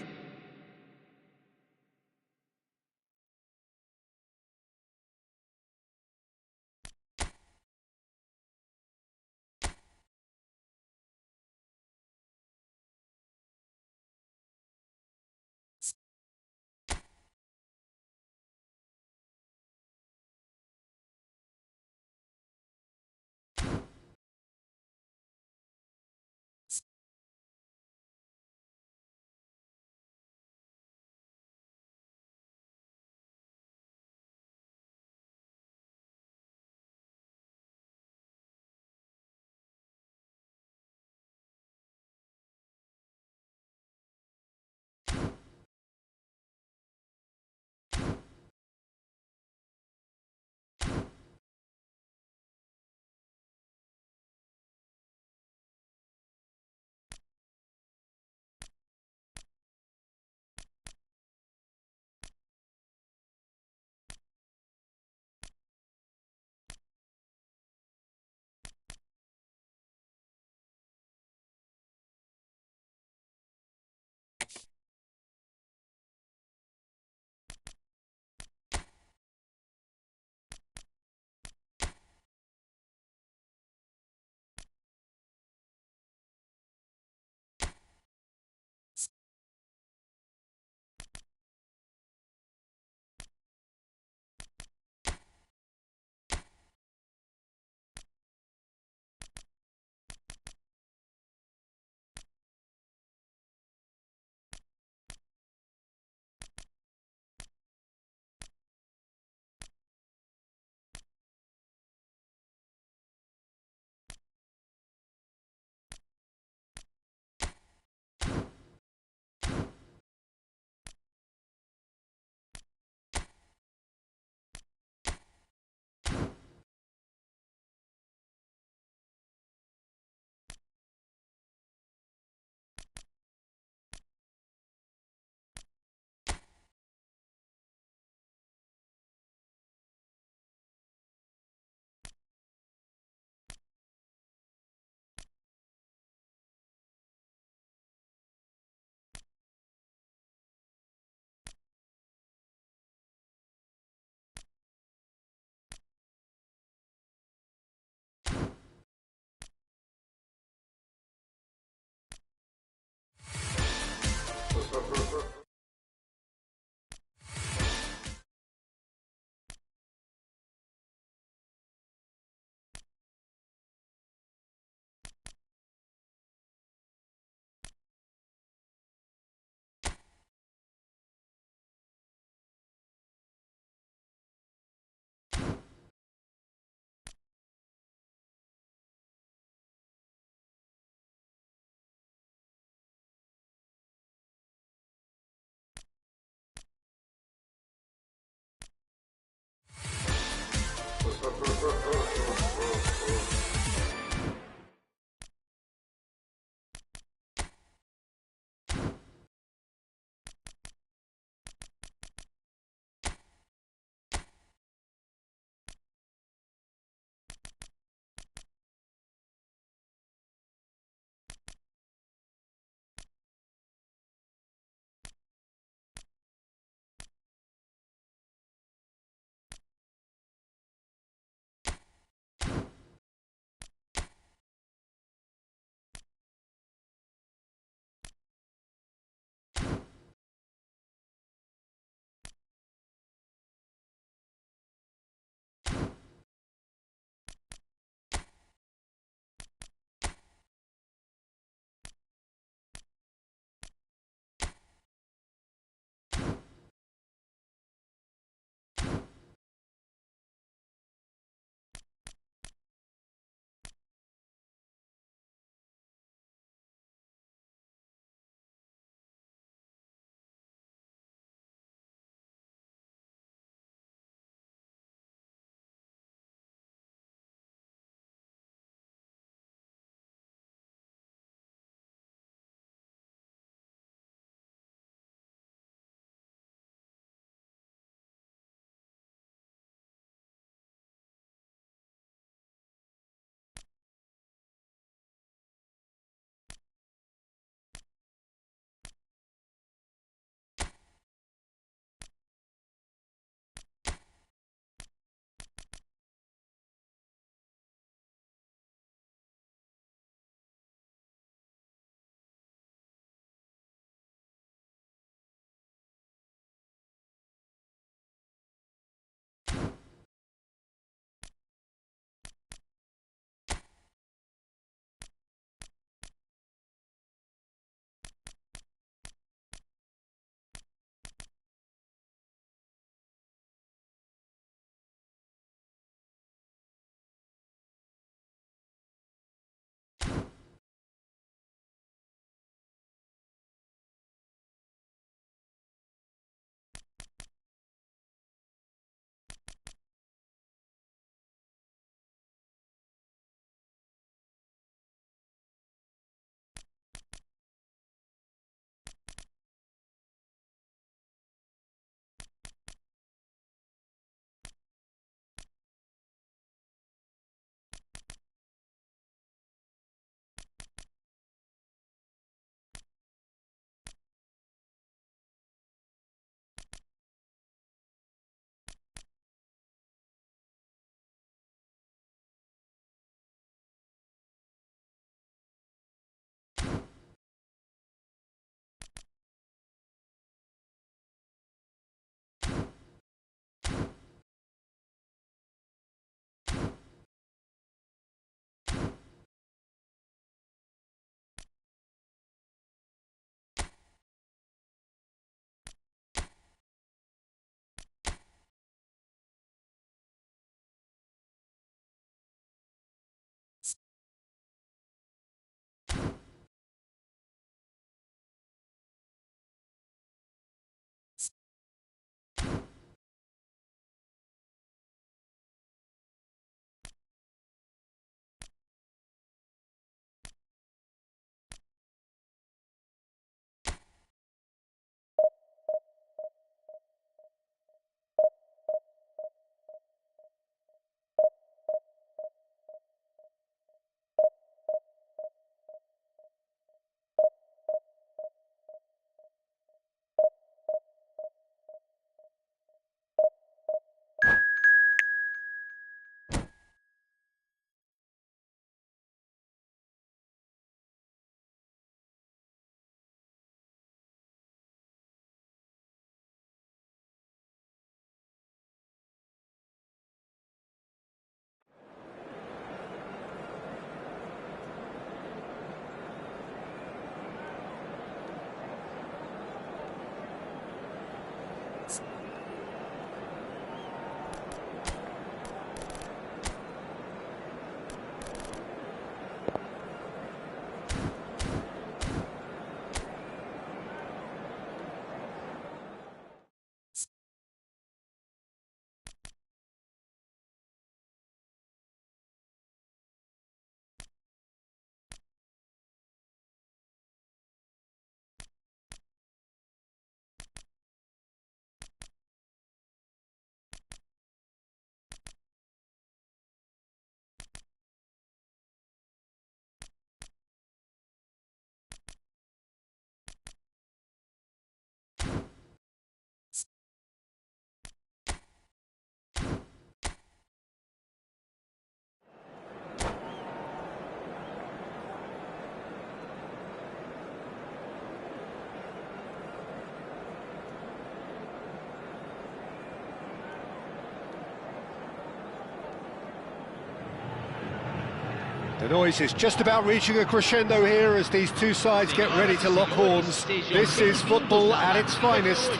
The noise is just about reaching a crescendo here as these two sides get ready to lock horns. This is football at its finest.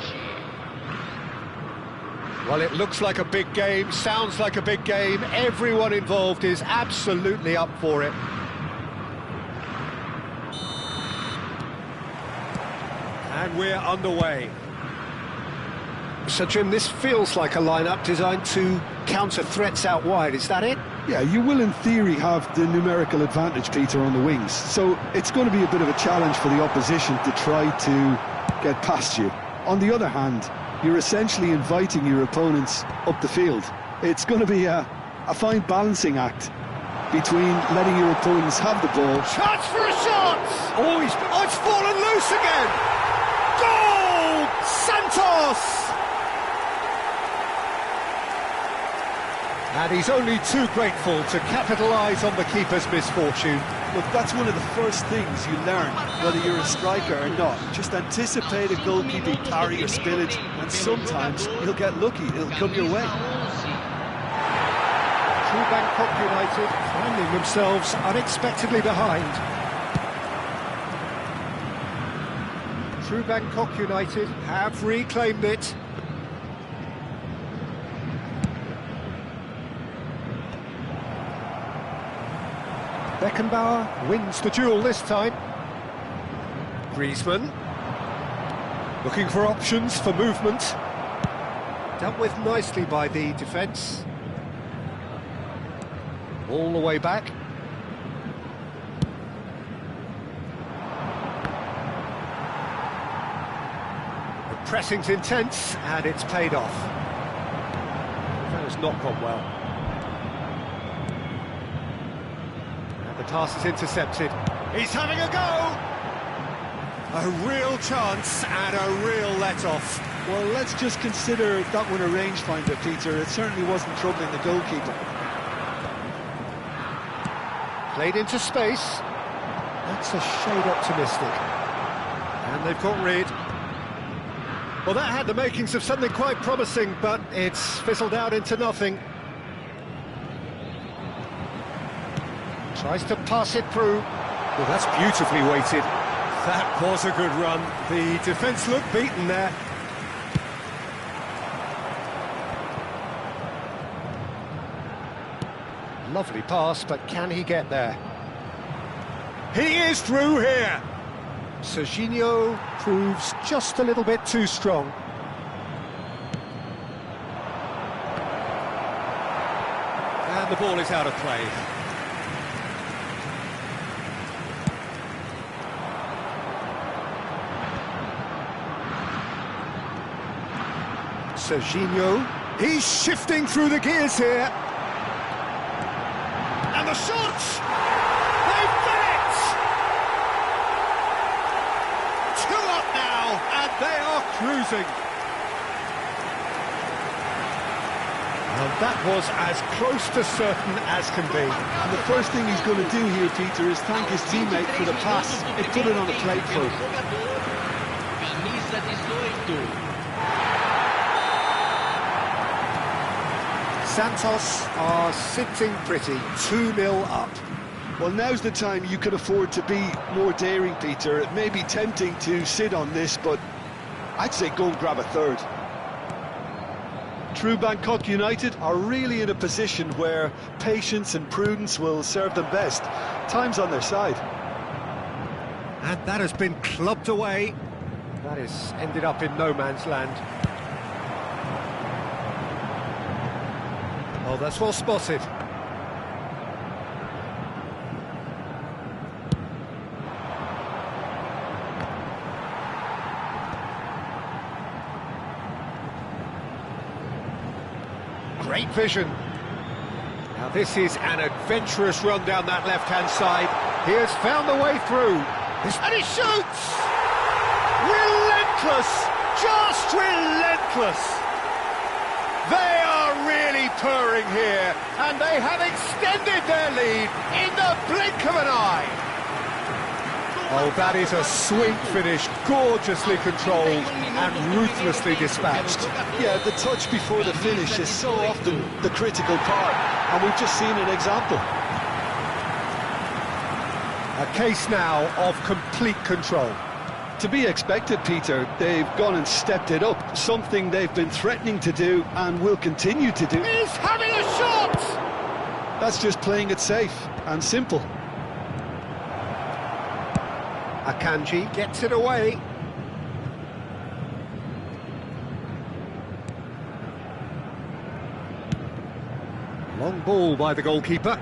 Well, it looks like a big game, sounds like a big game. Everyone involved is absolutely up for it. And we're underway. So, Jim, this feels like a lineup designed to counter threats out wide, is that it? Yeah, you will in theory have the numerical advantage, Peter, on the wings. So it's going to be a bit of a challenge for the opposition to try to get past you. On the other hand, you're essentially inviting your opponents up the field. It's going to be a fine balancing act between letting your opponents have the ball. Chance for a shot! Oh, it's fallen loose again! Goal! Santos! And he's only too grateful to capitalise on the keeper's misfortune. Look, that's one of the first things you learn, whether you're a striker or not. Just anticipate a goalkeeping parry or spillage, and sometimes you'll get lucky, it'll come your way. True Bangkok United finding themselves unexpectedly behind. True Bangkok United have reclaimed it. Beckenbauer wins the duel this time. Griezmann looking for options for movement. Dealt with nicely by the defence. All the way back. The pressing's intense and it's paid off. That has not gone well. The pass is intercepted. He's having a go! A real chance and a real let-off. Well, let's just consider that one a rangefinder, Peter. It certainly wasn't troubling the goalkeeper. Played into space. That's a shade optimistic. And they've got rid. Well, that had the makings of something quite promising, but it's fizzled out into nothing. Tries to pass it through. Well, that's beautifully weighted. That was a good run. The defence looked beaten there. Lovely pass, but can he get there? He is through here! Serginho proves just a little bit too strong. And the ball is out of play. Serginho, he's shifting through the gears here. And the shot! They've done it! 2 up now, and they are cruising. And that was as close to certain as can be. And the first thing he's going to do here, Peter, is thank his teammate for the pass. It put it on a plate for him. Santos are sitting pretty, 2-0 up. Well, now's the time you can afford to be more daring, Peter. It may be tempting to sit on this, but I'd say go and grab a third. True Bangkok United are really in a position where patience and prudence will serve them best. Time's on their side. And that has been clubbed away. That has ended up in no man's land. Oh, that's well spotted. Great vision. Now this is an adventurous run down that left-hand side. He has found the way through. And he shoots! Relentless! Just relentless! They are really purring here, and they have extended their lead in the blink of an eye. Oh, that is a sweet finish, gorgeously controlled and ruthlessly dispatched. Yeah, the touch before the finish is so often the critical part, and we've just seen an example. A case now of complete control. To be expected, Peter. They've gone and stepped it up, something they've been threatening to do and will continue to do. He's having a shot! That's just playing it safe and simple. Akanji gets it away. Long ball by the goalkeeper.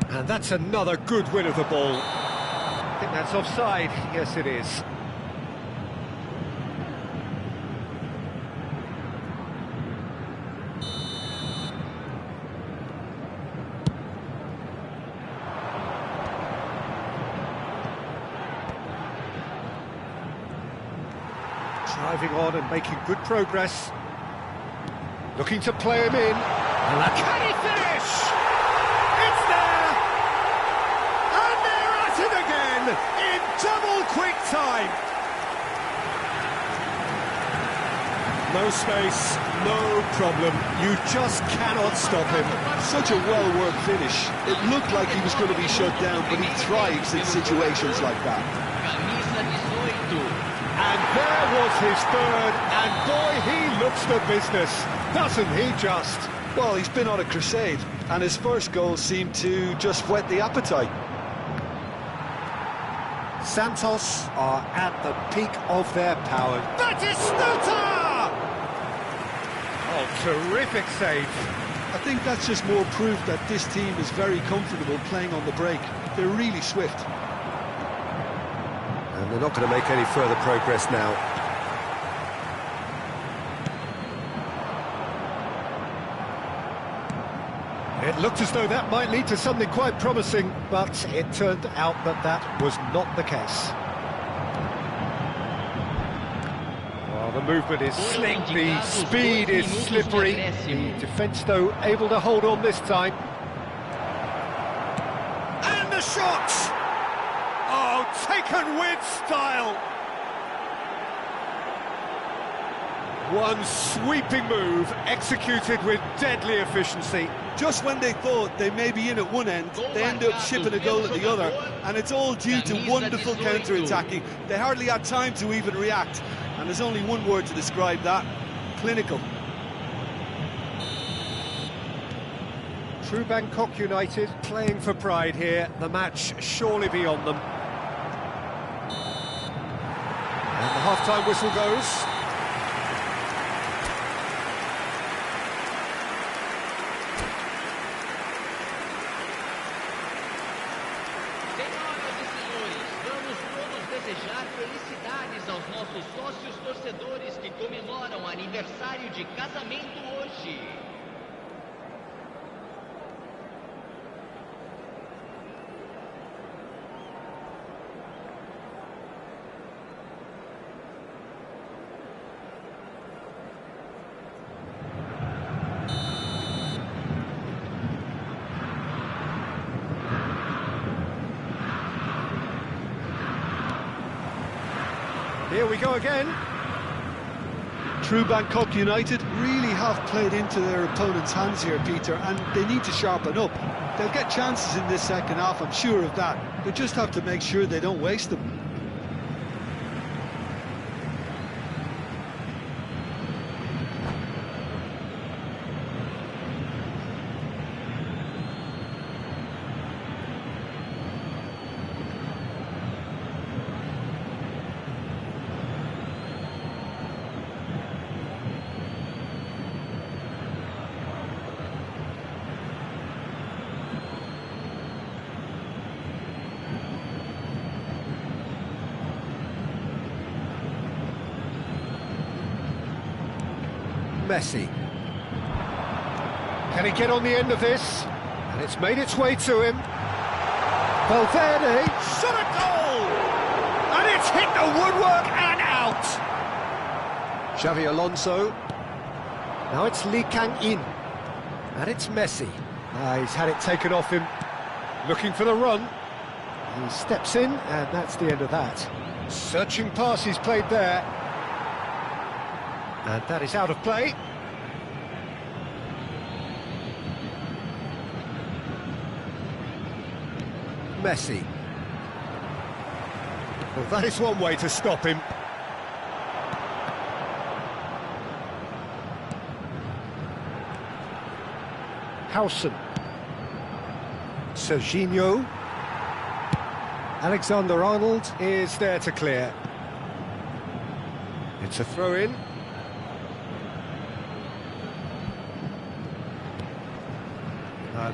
And that's another good win of the ball. I think that's offside. Yes, it is. Driving on and making good progress. Looking to play him in. Can he finish? It's there! And they're at it again in double quick time. No space, no problem. You just cannot stop him. Such a well-worked finish. It looked like he was going to be shut down, but he thrives in situations like that. And there was his third, and boy, he looks the business, doesn't he just? Well, he's been on a crusade, and his first goal seemed to just whet the appetite. Santos are at the peak of their powers. Batistuta! Oh, terrific save. I think that's just more proof that this team is very comfortable playing on the break. They're really swift. And they're not going to make any further progress now. It looked as though that might lead to something quite promising, but it turned out that that was not the case. Well, the movement is slick, the speed is slippery. The defence, though, able to hold on this time. And the shot! Oh, taken with style! One sweeping move, executed with deadly efficiency. Just when they thought they may be in at one end, they end up shipping a goal at the other, and it's all due to wonderful counter-attacking. They hardly had time to even react, and there's only one word to describe that: clinical. True Bangkok United playing for pride here, the match surely beyond them. And the half-time whistle goes. Senhoras e senhores, vamos todos desejar felicidades aos nossos sócios torcedores que comemoram aniversário de casamento hoje. Here we go again. True Bangkok United really have played into their opponent's hands here, Peter, and they need to sharpen up. They'll get chances in this second half, I'm sure of that. They just have to make sure they don't waste them. Messi. Can he get on the end of this? And it's made its way to him. Valverde, shot a goal! And it's hit the woodwork and out! Xavi Alonso. Now it's Lee Kang-in. And it's Messi. He's had it taken off him. Looking for the run. He steps in, and that's the end of that. Searching pass he's played there. And that is out of play. Messi. Well, that is one way to stop him. Howson. Serginho. Alexander-Arnold is there to clear. It's a throw-in.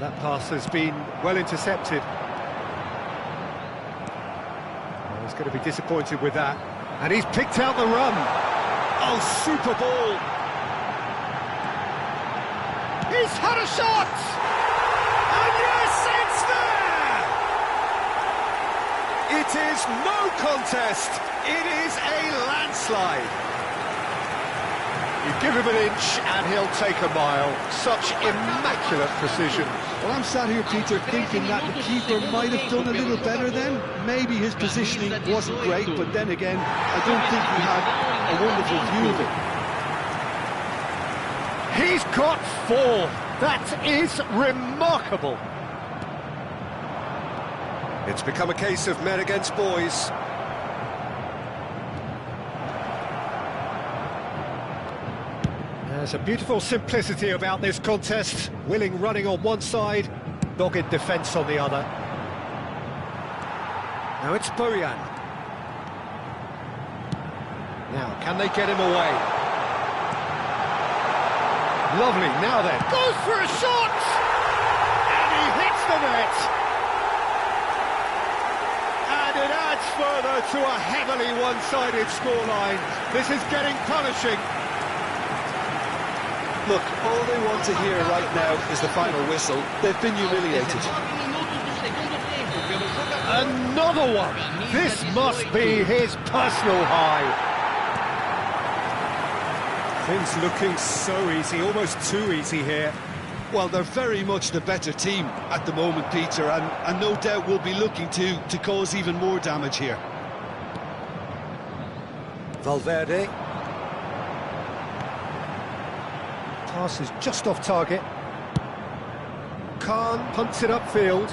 That pass has been well intercepted. Well, he's going to be disappointed with that. And he's picked out the run. Oh, super ball. He's had a shot! And yes, it's there! It is no contest. It is a landslide. You give him an inch and he'll take a mile. Such immaculate precision. Well, I'm sat here, Peter, thinking that the keeper might have done a little better then. Maybe his positioning wasn't great, but then again, I don't think he had a wonderful view of it. He's got 4. That is remarkable. It's become a case of men against boys. There's a beautiful simplicity about this contest. Willing running on one side, dogged defence on the other. Now it's Bojan. Now, can they get him away? Lovely, now then. Goes for a shot! And he hits the net! And it adds further to a heavily one-sided scoreline. This is getting punishing. Look, all they want to hear right now is the final whistle. They've been humiliated. Another one! This must be his personal high. Things looking so easy, almost too easy here. Well, they're very much the better team at the moment, Peter, and no doubt will be looking to cause even more damage here. Valverde. Pass is just off target. Khan punts it upfield.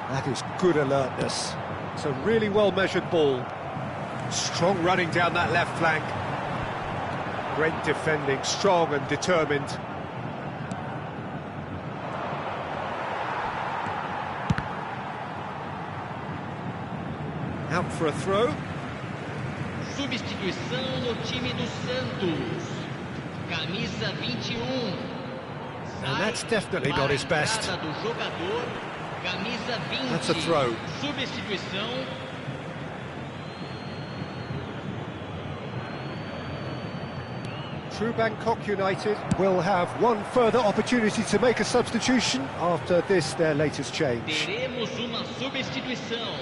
That is good alertness. It's a really well-measured ball. Strong running down that left flank. Great defending, strong and determined. Out for a throw. Substituição no time do Santos. Camisa 21. And that's definitely not his best. Camisa 20. That's a throw. Substituição. True Bangkok United will have one further opportunity to make a substitution after this, their latest change. Teremos uma substituição.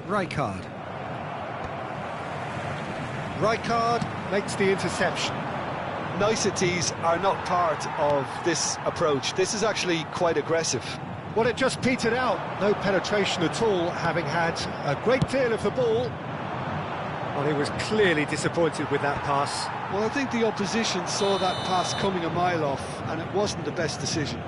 Rijkaard. Rijkaard makes the interception. Niceties are not part of this approach. This is actually quite aggressive. Well, it just petered out. No penetration at all, having had a great deal of the ball. Well, he was clearly disappointed with that pass. Well, I think the opposition saw that pass coming a mile off, and it wasn't the best decision.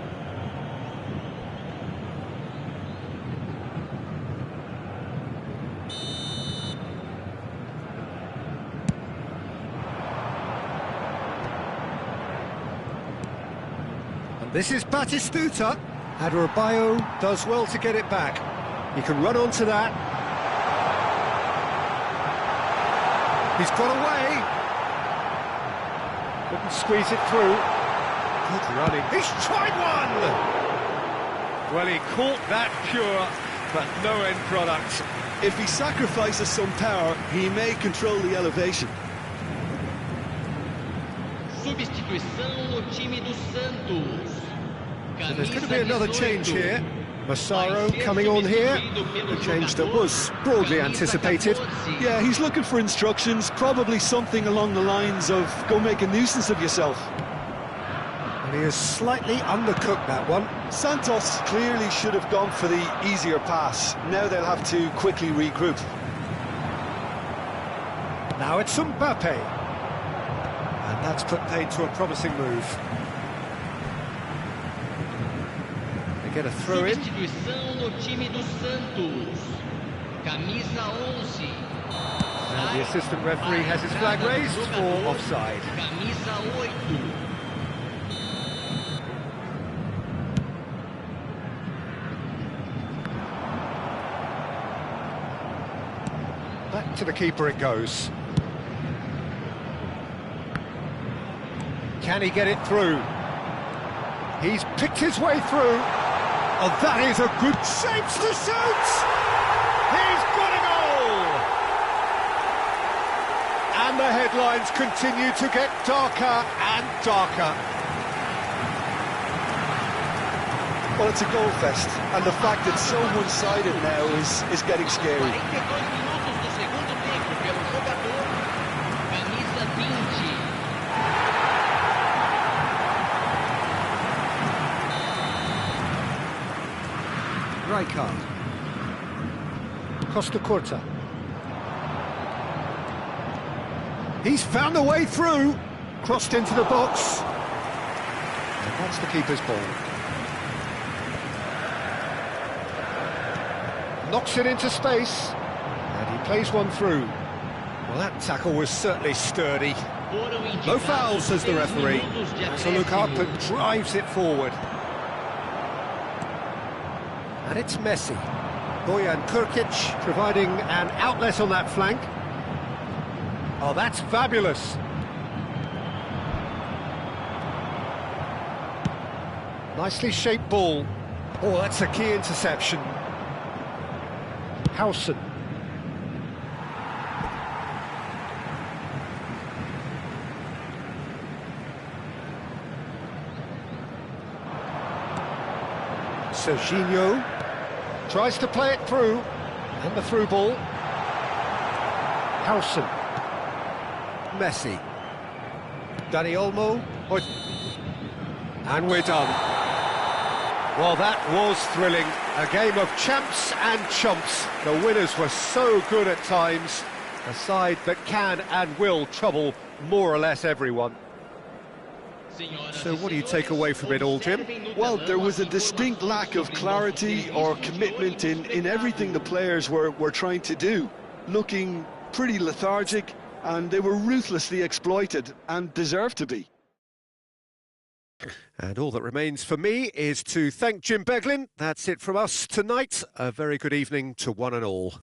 And this is Batistuta. Adebayo does well to get it back. He can run onto that. He's got away. Couldn't squeeze it through. Good running. He's tried one! Well, he caught that pure, but no end product. If he sacrifices some power, he may control the elevation. Substituição no time do Santos. So there's going to be another change here. Massaro coming on here, a change that was broadly anticipated. Yeah, he's looking for instructions, probably something along the lines of go make a nuisance of yourself. And he has slightly undercooked that one. Santos clearly should have gone for the easier pass. Now they'll have to quickly regroup. Now it's Mbappe. And that's put paid to a promising move. get a throw in. Substituição no time do Santos. Camisa 11. And the assistant referee has his flag raised for offside. Camisa 8. Back to the keeper it goes. Can he get it through? He's picked his way through. Oh, that is a good shapes to shoot! He's got a goal! And the headlines continue to get darker and darker. Well, it's a goal fest, and the fact it's so one-sided now is getting scary. 42 minutos do segundo tempo pelo jogador. Camisa 20. Rijkaard. Costa Curta. He's found a way through. Crossed into the box. And that's the keeper's ball. Knocks it into space. And he plays one through. Well, that tackle was certainly sturdy. No foul, says the referee. So look up and drives it forward. And it's Messi. Bojan Krkic providing an outlet on that flank. Oh, that's fabulous. Nicely shaped ball. Oh, that's a key interception. Howson. Serginho tries to play it through, and the through ball. Howson. Messi. Dani Olmo. And we're done. Well, that was thrilling. A game of champs and chumps. The winners were so good at times. A side that can and will trouble more or less everyone. So what do you take away from it all, Jim? Well, there was a distinct lack of clarity or commitment in everything the players were trying to do. Looking pretty lethargic, and they were ruthlessly exploited, and deserved to be. And all that remains for me is to thank Jim Beglin. That's it from us tonight. A very good evening to one and all.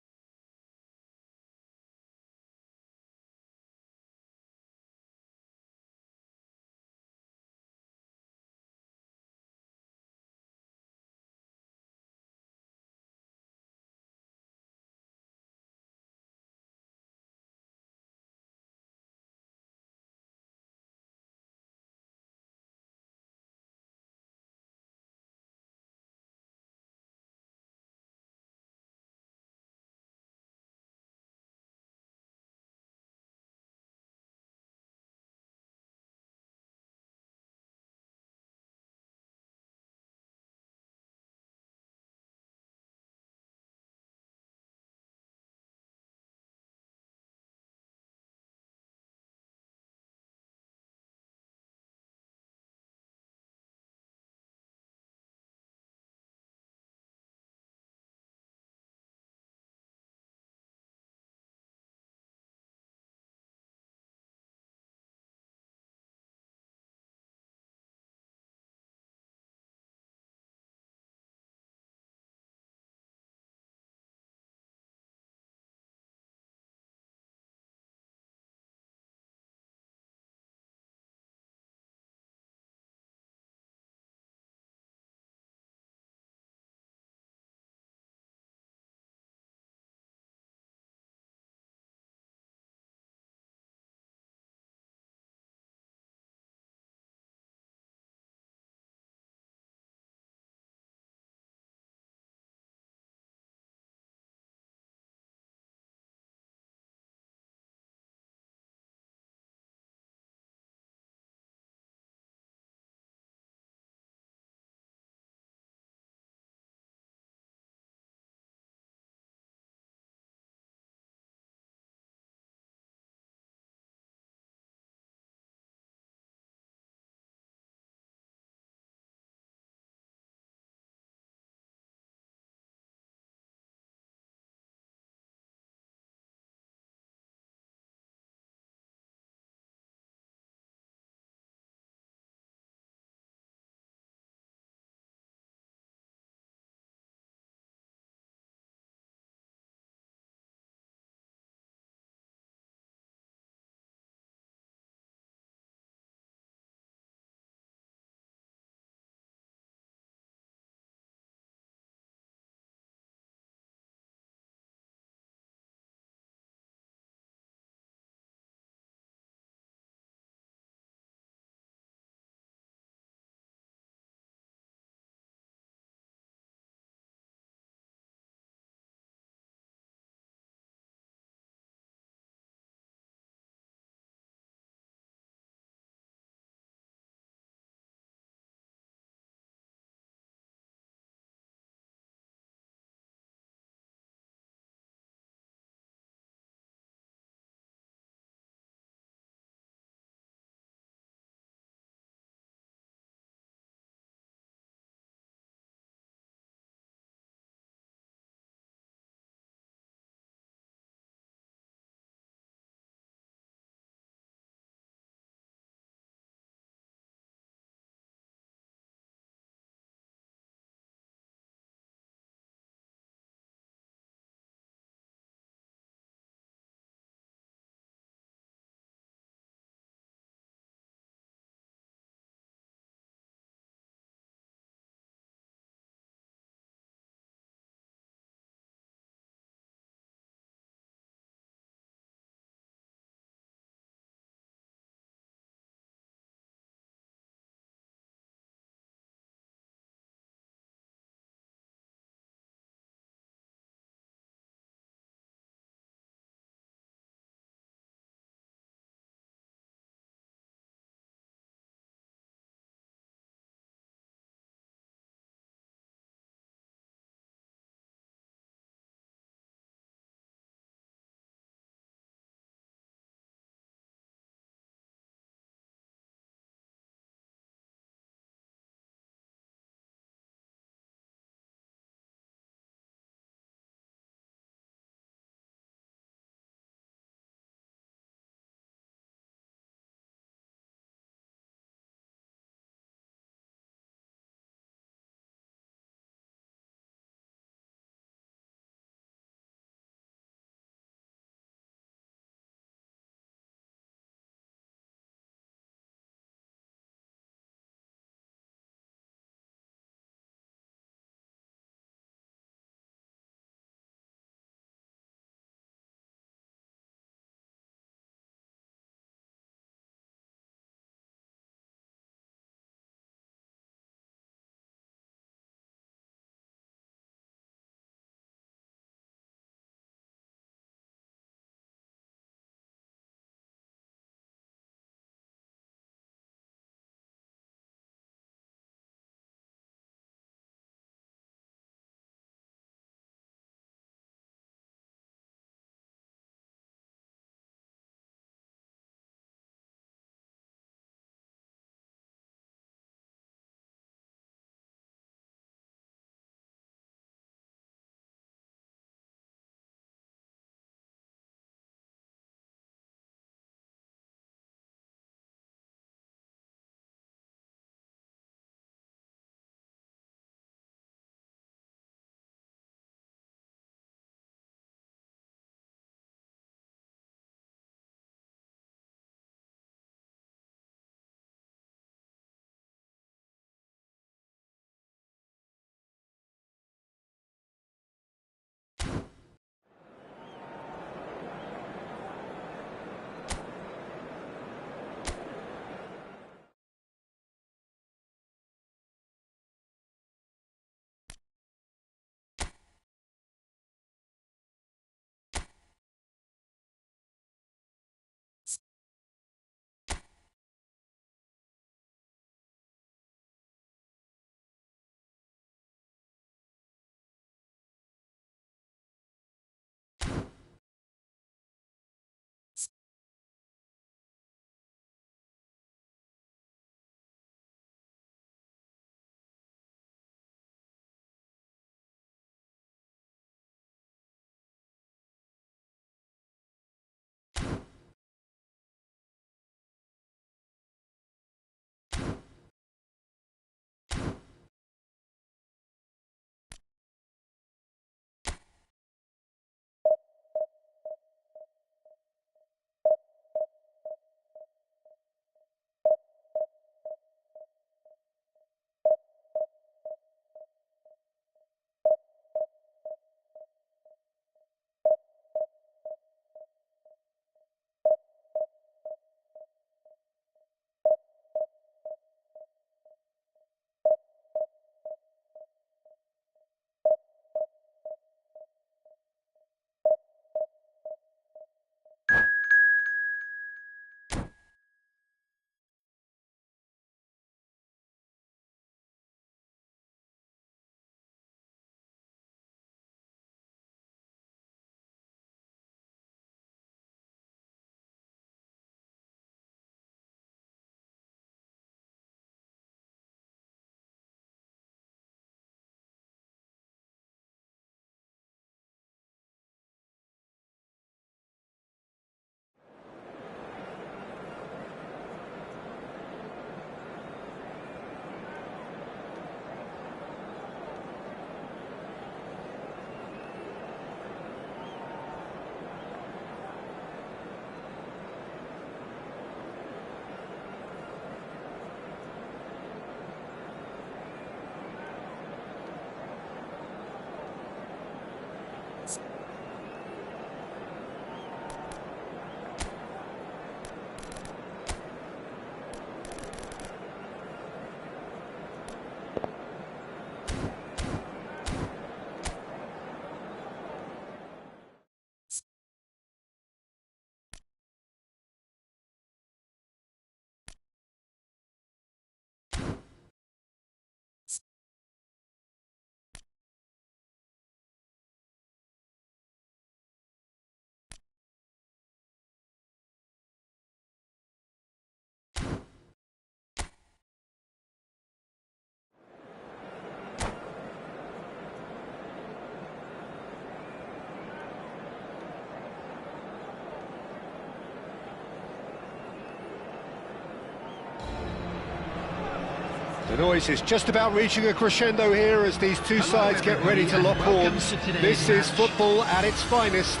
The noise is just about reaching a crescendo here as these two sides get ready to lock horns. This is football at its finest.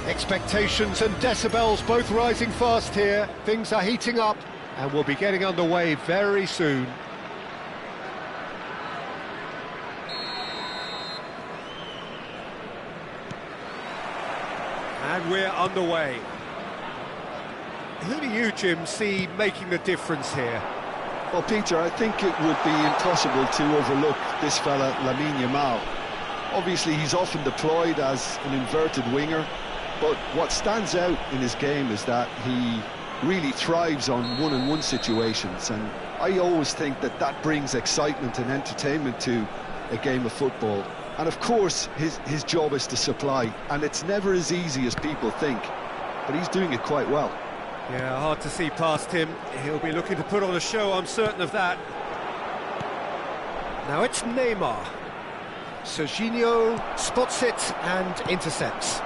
Expectations and decibels both rising fast here. Things are heating up and we'll be getting underway very soon. And we're underway. Who do you, Jim, see making the difference here? Well, Peter, I think it would be impossible to overlook this fella, Lamine Yamal. Obviously, he's often deployed as an inverted winger, but what stands out in his game is that he really thrives on one-on-one situations, and I always think that that brings excitement and entertainment to a game of football. And of course, his job is to supply, and it's never as easy as people think, but he's doing it quite well. Yeah, hard to see past him. He'll be looking to put on a show, I'm certain of that. Now it's Neymar. Serginho spots it and intercepts.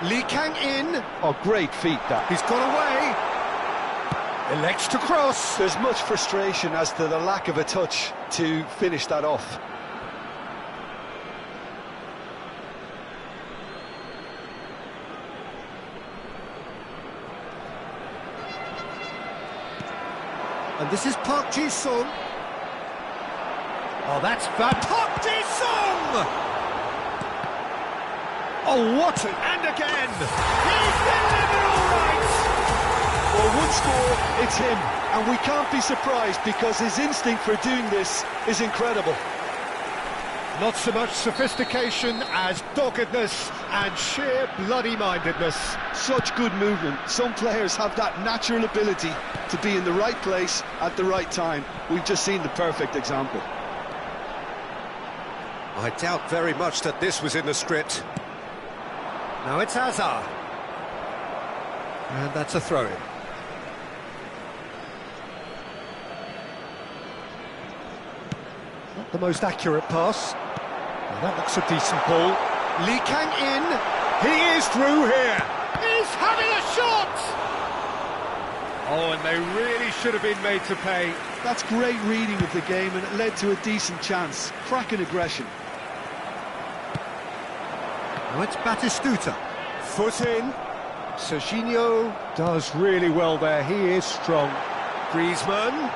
Lee Kang-in. Oh, great feat that. He's got away. Elects to cross. There's much frustration as to the lack of a touch to finish that off. And this is Park Ji-sung. Oh, that's bad. Park Ji-sung! Oh, what an... And again! He's delivered all right! Well, one score, it's him. And we can't be surprised because his instinct for doing this is incredible. Not so much sophistication as doggedness and sheer bloody-mindedness. Such good movement. Some players have that natural ability to be in the right place at the right time. We've just seen the perfect example. I doubt very much that this was in the script. Now it's Hazard. And that's a throw-in. Not the most accurate pass. Well, that looks a decent ball. Lee Kang-in. He is through here. He's having a shot! Oh, and they really should have been made to pay. That's great reading of the game, and it led to a decent chance. Cracking aggression. Now it's Batistuta. Foot in. Serginho does really well there. He is strong. Griezmann.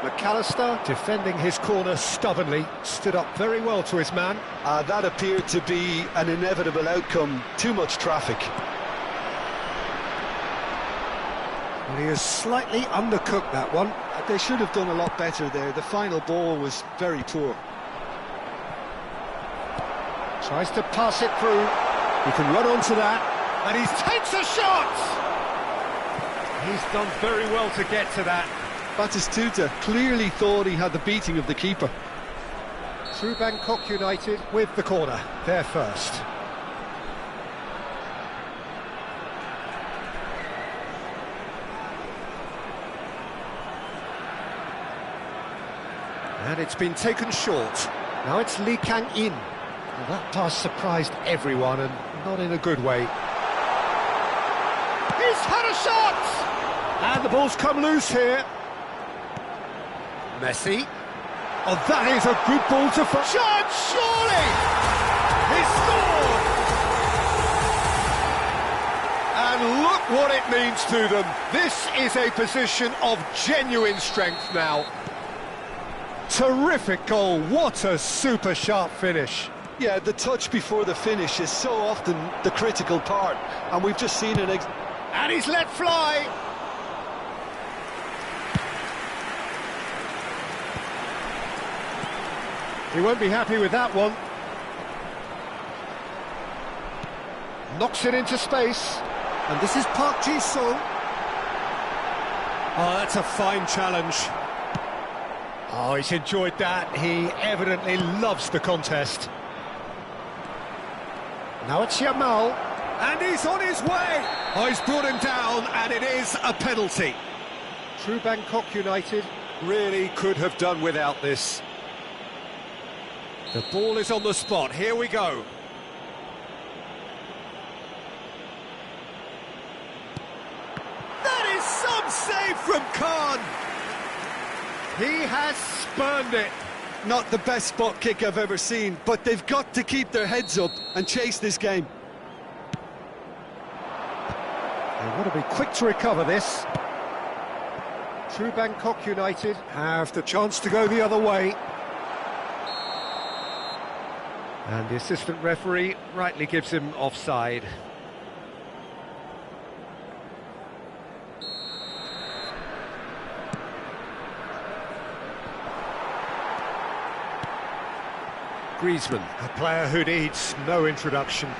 McAllister, defending his corner stubbornly, stood up very well to his man. That appeared to be an inevitable outcome. Too much traffic. Well, he has slightly undercooked that one. They should have done a lot better there. The final ball was very poor. Tries to pass it through. He can run onto that. And he takes a shot! He's done very well to get to that. Batistuta clearly thought he had the beating of the keeper. Through Bangkok United with the corner. They're first. And it's been taken short. Now it's Lee Kang-in. Well, that pass surprised everyone, and not in a good way. He's had a shot! And the ball's come loose here. Messi. Oh, that is a good ball to... Chance, surely! He scored! And look what it means to them. This is a position of genuine strength now. Terrific goal. What a super sharp finish. Yeah, the touch before the finish is so often the critical part, and we've just seen an... And he's let fly! He won't be happy with that one. Knocks it into space. And this is Park Ji-sung. Oh, that's a fine challenge. Oh, he's enjoyed that. He evidently loves the contest. Now it's Yamal. And he's on his way. Oh, he's brought him down, and it is a penalty. True Bangkok United really could have done without this. The ball is on the spot. Here we go. Khan! He has spurned it. Not the best spot kick I've ever seen, but they've got to keep their heads up and chase this game. They want to be quick to recover this. True Bangkok United have the chance to go the other way. And the assistant referee rightly gives him offside. Griezmann, a player who needs no introduction.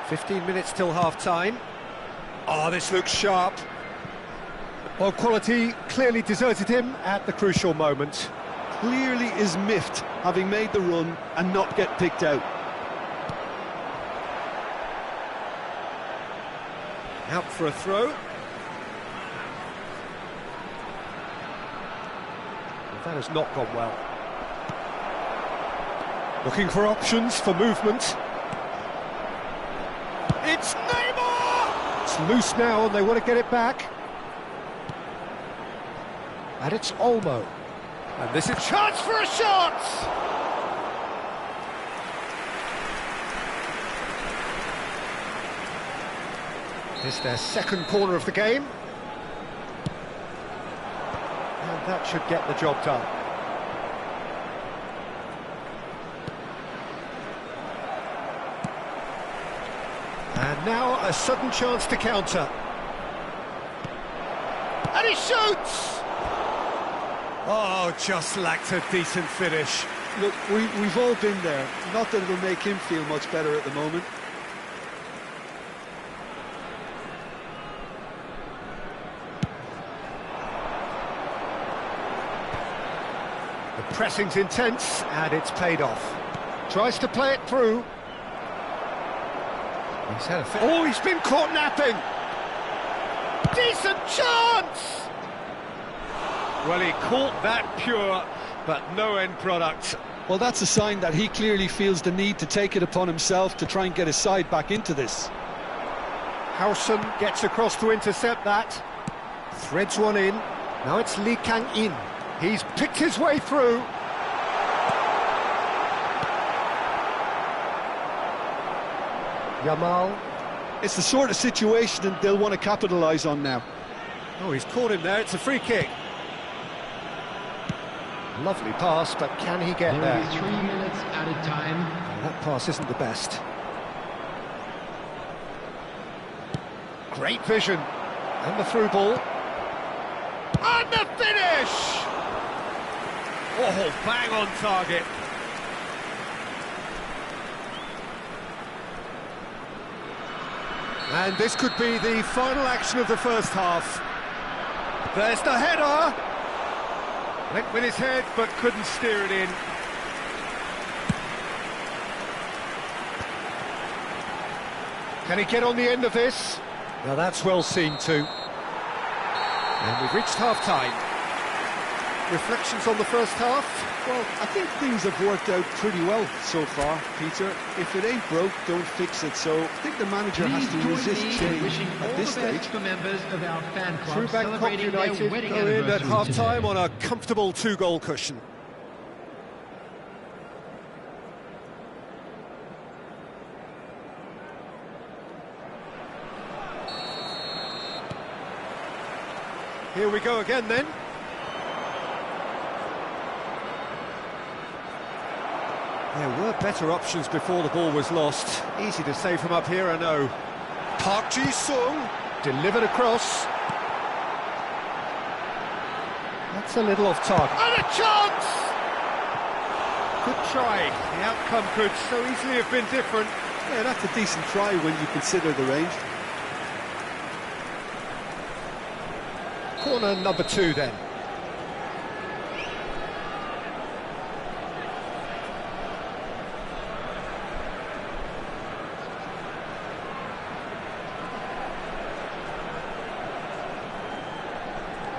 15 minutes till half-time. Oh, this looks sharp. Well, quality clearly deserted him at the crucial moment. Clearly is miffed, having made the run and not get picked out. Out for a throw. Well, that has not gone well. Looking for options for movement. It's Neymar! It's loose now and they want to get it back. And it's Olmo. And this is a chance for a shot! It's their second corner of the game. And that should get the job done. And now a sudden chance to counter. And he shoots! Oh, just lacked a decent finish. Look, we've all been there. Not that it'll make him feel much better at the moment. The pressing's intense, and it's paid off. Tries to play it through. He's had a he's been caught napping! Decent chance! Well, he caught that pure, but no end product. Well, that's a sign that he clearly feels the need to take it upon himself to try and get his side back into this. Howson gets across to intercept that. Threads one in. Now it's Lee Kang-in. He's picked his way through. Yamal. It's the sort of situation that they'll want to capitalise on now. Oh, he's caught him there. It's a free kick. Lovely pass, but can he get there? There will be 3 minutes added time. Oh, that pass isn't the best. Great vision. And the through ball. And the finish! Oh, bang on target. And this could be the final action of the first half. There's the header. Went with his head, but couldn't steer it in. Can he get on the end of this? Now that's well seen too. And we've reached half-time. Reflections on the first half? Well, I think things have worked out pretty well so far, Peter. If it ain't broke, don't fix it. So I think the manager has to resist change at this stage. For members of our fan club True Bangkok United go in at half-time on a comfortable 2-goal cushion. Here we go again then. There were better options before the ball was lost. Easy to say from up here, I know. Park Ji-sung delivered across. That's a little off target. And a chance! Good try. The outcome could so easily have been different. Yeah, that's a decent try when you consider the range. Corner number 2 then.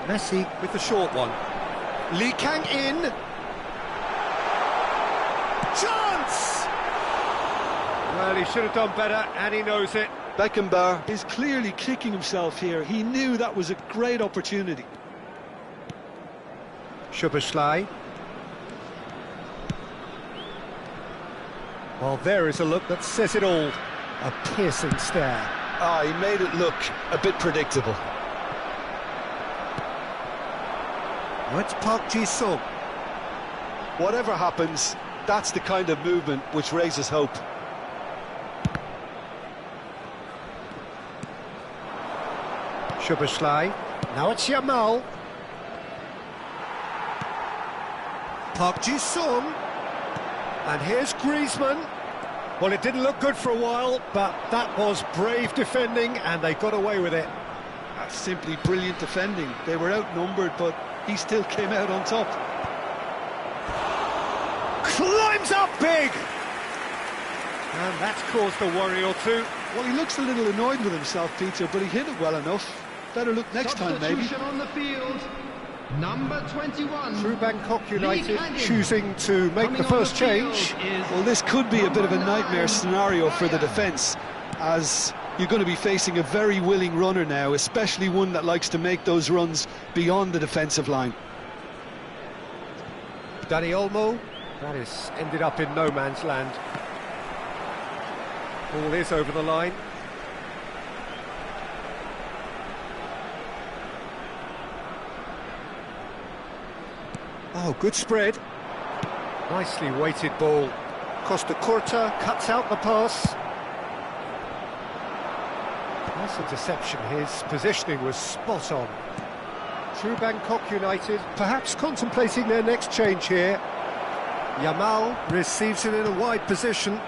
Messi with the short one. Lee Kang-in. Chance! Well, he should have done better, and he knows it. Beckenbauer is clearly kicking himself here. He knew that was a great opportunity. Szoboszlai. Well, there is a look that says it all. A piercing stare. Ah, he made it look a bit predictable. Oh, it's Park Ji-sung. Whatever happens, that's the kind of movement which raises hope. Szoboszlai. Now it's Yamal. Park Ji-sung. And here's Griezmann. Well, it didn't look good for a while, but that was brave defending, and they got away with it. That's simply brilliant defending. They were outnumbered, but he still came out on top. Climbs up big! And that's caused a worry or two. Well, he looks a little annoyed with himself, Peter, but he hit it well enough. Better look next time, maybe. Substitution on the field. Number 21. Through Bangkok United choosing to make the first change. Well, this could be a bit of a nightmare scenario for the defence, as you're going to be facing a very willing runner now, especially one that likes to make those runs beyond the defensive line. Dani Olmo, that is ended up in no man's land. Ball is over the line. Oh, good spread. Nicely weighted ball. Costa Curta cuts out the pass. Nice interception. His positioning was spot on. Through Bangkok United, perhaps contemplating their next change here. Yamal receives it in a wide position.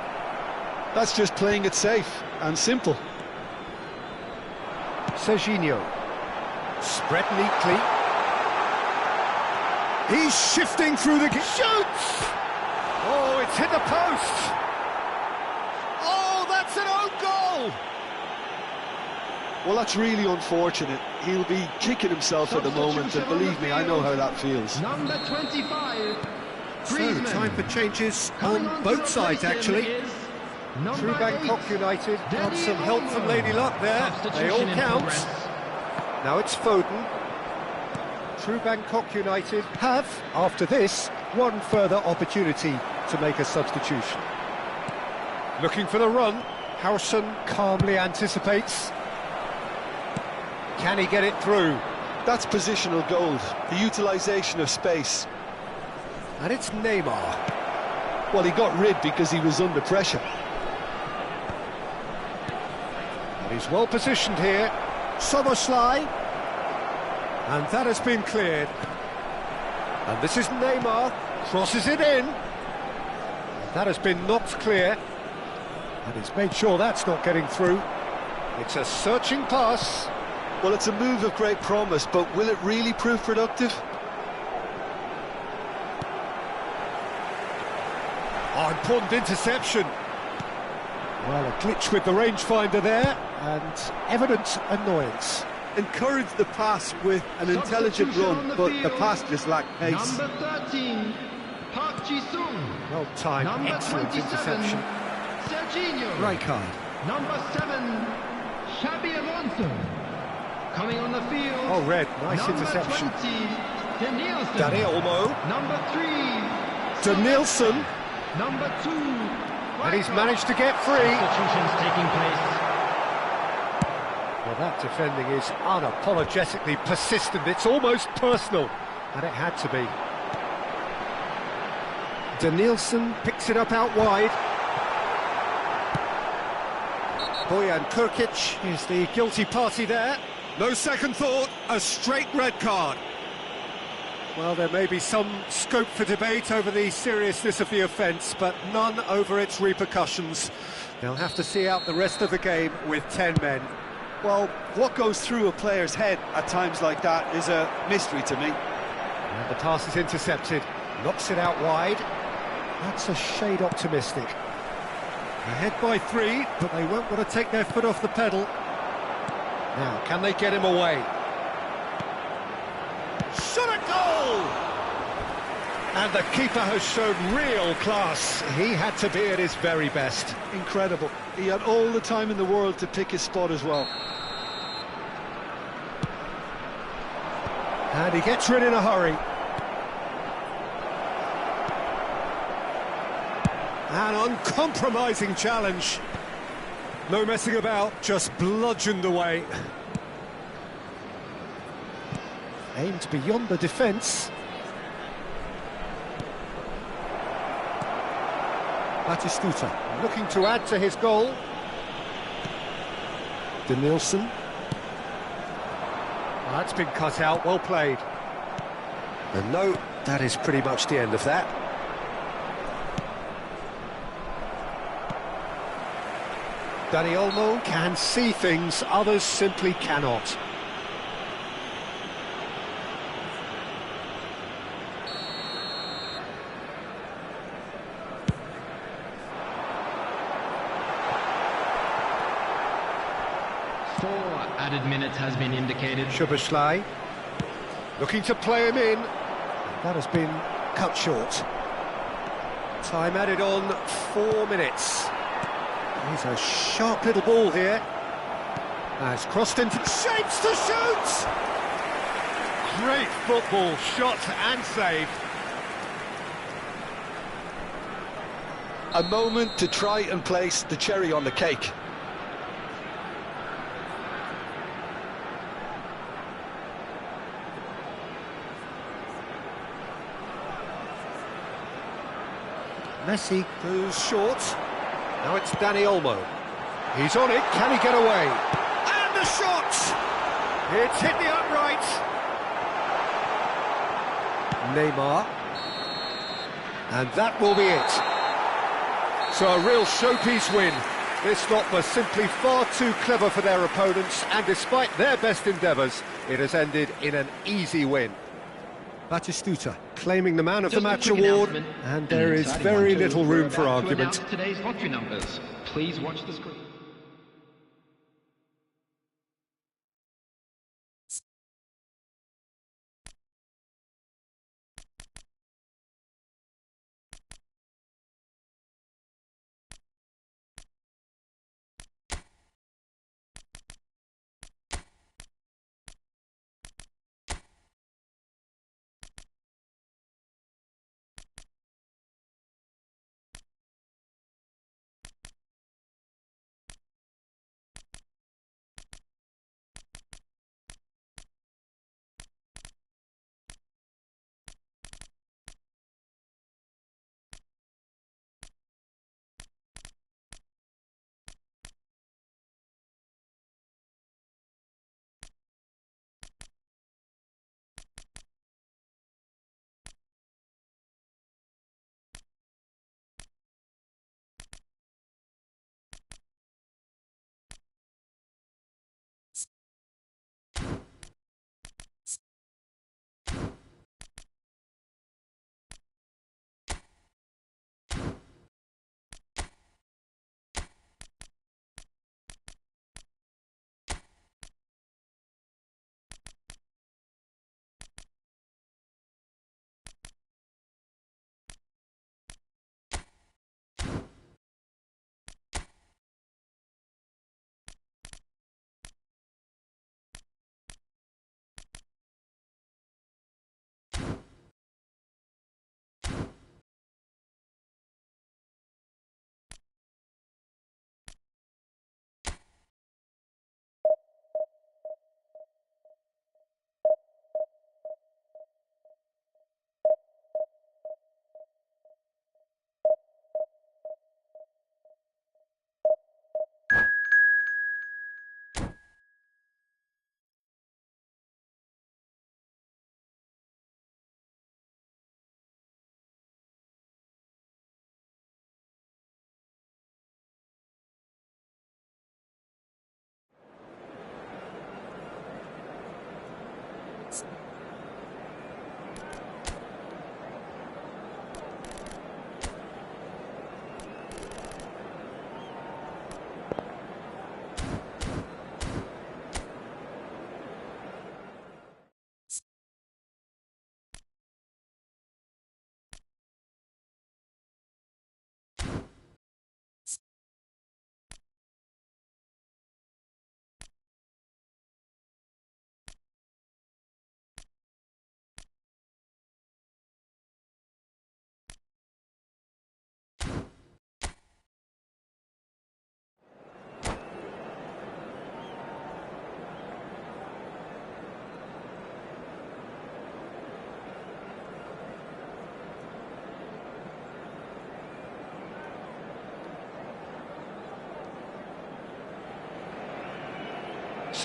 That's just playing it safe and simple. Serginho. Spread neatly. He's shifting through the... Shoots! Oh, it's hit the post! Oh, that's an own goal! Well, that's really unfortunate. He'll be kicking himself at the moment, and believe me, I know how that feels. Number 25. So, time for changes on both sides, actually. Through Bangkok United, got some help from Lady Luck there. They all count. Now it's Foden. Through Bangkok United have, after this, one further opportunity to make a substitution. Looking for the run. Howson calmly anticipates. Can he get it through? That's positional gold, the utilisation of space. And it's Neymar. Well, he got rid because he was under pressure. And he's well positioned here. Szoboszlai. And that has been cleared. And this is Neymar. Crosses it in. And that has been knocked clear. And he's made sure that's not getting through. It's a searching pass. Well, it's a move of great promise, but will it really prove productive? Oh, important interception. Well, a glitch with the rangefinder there, and evident annoyance. Encouraged the pass with an intelligent run, but the pass just lacked pace. Number 13, Park Ji-sung. Well timed, Number excellent 27, interception. Serginho. Right card. Number 7, Xabi Alonso. Coming on the field. Oh, red, nice Number interception. 20, Danielson. Dani Olmo. Number 3, Danielson. Number 2, And he's managed to get free. Substitutions taking place. Well, that defending is unapologetically persistent. It's almost personal, and it had to be. Danielson picks it up out wide. Bojan Krkić is the guilty party there. No second thought, a straight red card. Well, there may be some scope for debate over the seriousness of the offence, but none over its repercussions. They'll have to see out the rest of the game with 10 men. Well, what goes through a player's head at times like that is a mystery to me. And the pass is intercepted, knocks it out wide. That's a shade optimistic. Ahead by 3, but they won't want to take their foot off the pedal. Now, can they get him away? Shot a goal! And the keeper has shown real class. He had to be at his very best. Incredible. He had all the time in the world to pick his spot as well. And he gets rid in a hurry. An uncompromising challenge. No messing about, just bludgeoned away. Aimed beyond the defence. Batistuta looking to add to his goal. Denilson. That's been cut out, well played. And no, that is pretty much the end of that. Dani Olmo can see things others simply cannot. Added minutes has been indicated. Szoboszlai looking to play him in. That has been cut short. Time added on 4 minutes. He's a sharp little ball here. Has crossed into shapes to shoot. Great football, shot and save. A moment to try and place the cherry on the cake. Messi goes short. Now it's Dani Olmo. He's on it. Can he get away? And the shot! It's hit the upright. Neymar. And that will be it. So a real showpiece win. This lot was simply far too clever for their opponents, and despite their best endeavours, it has ended in an easy win. Batistuta claiming the Man of the Match award, and there is very little room for argument. Today's lottery numbers. Please watch the screen.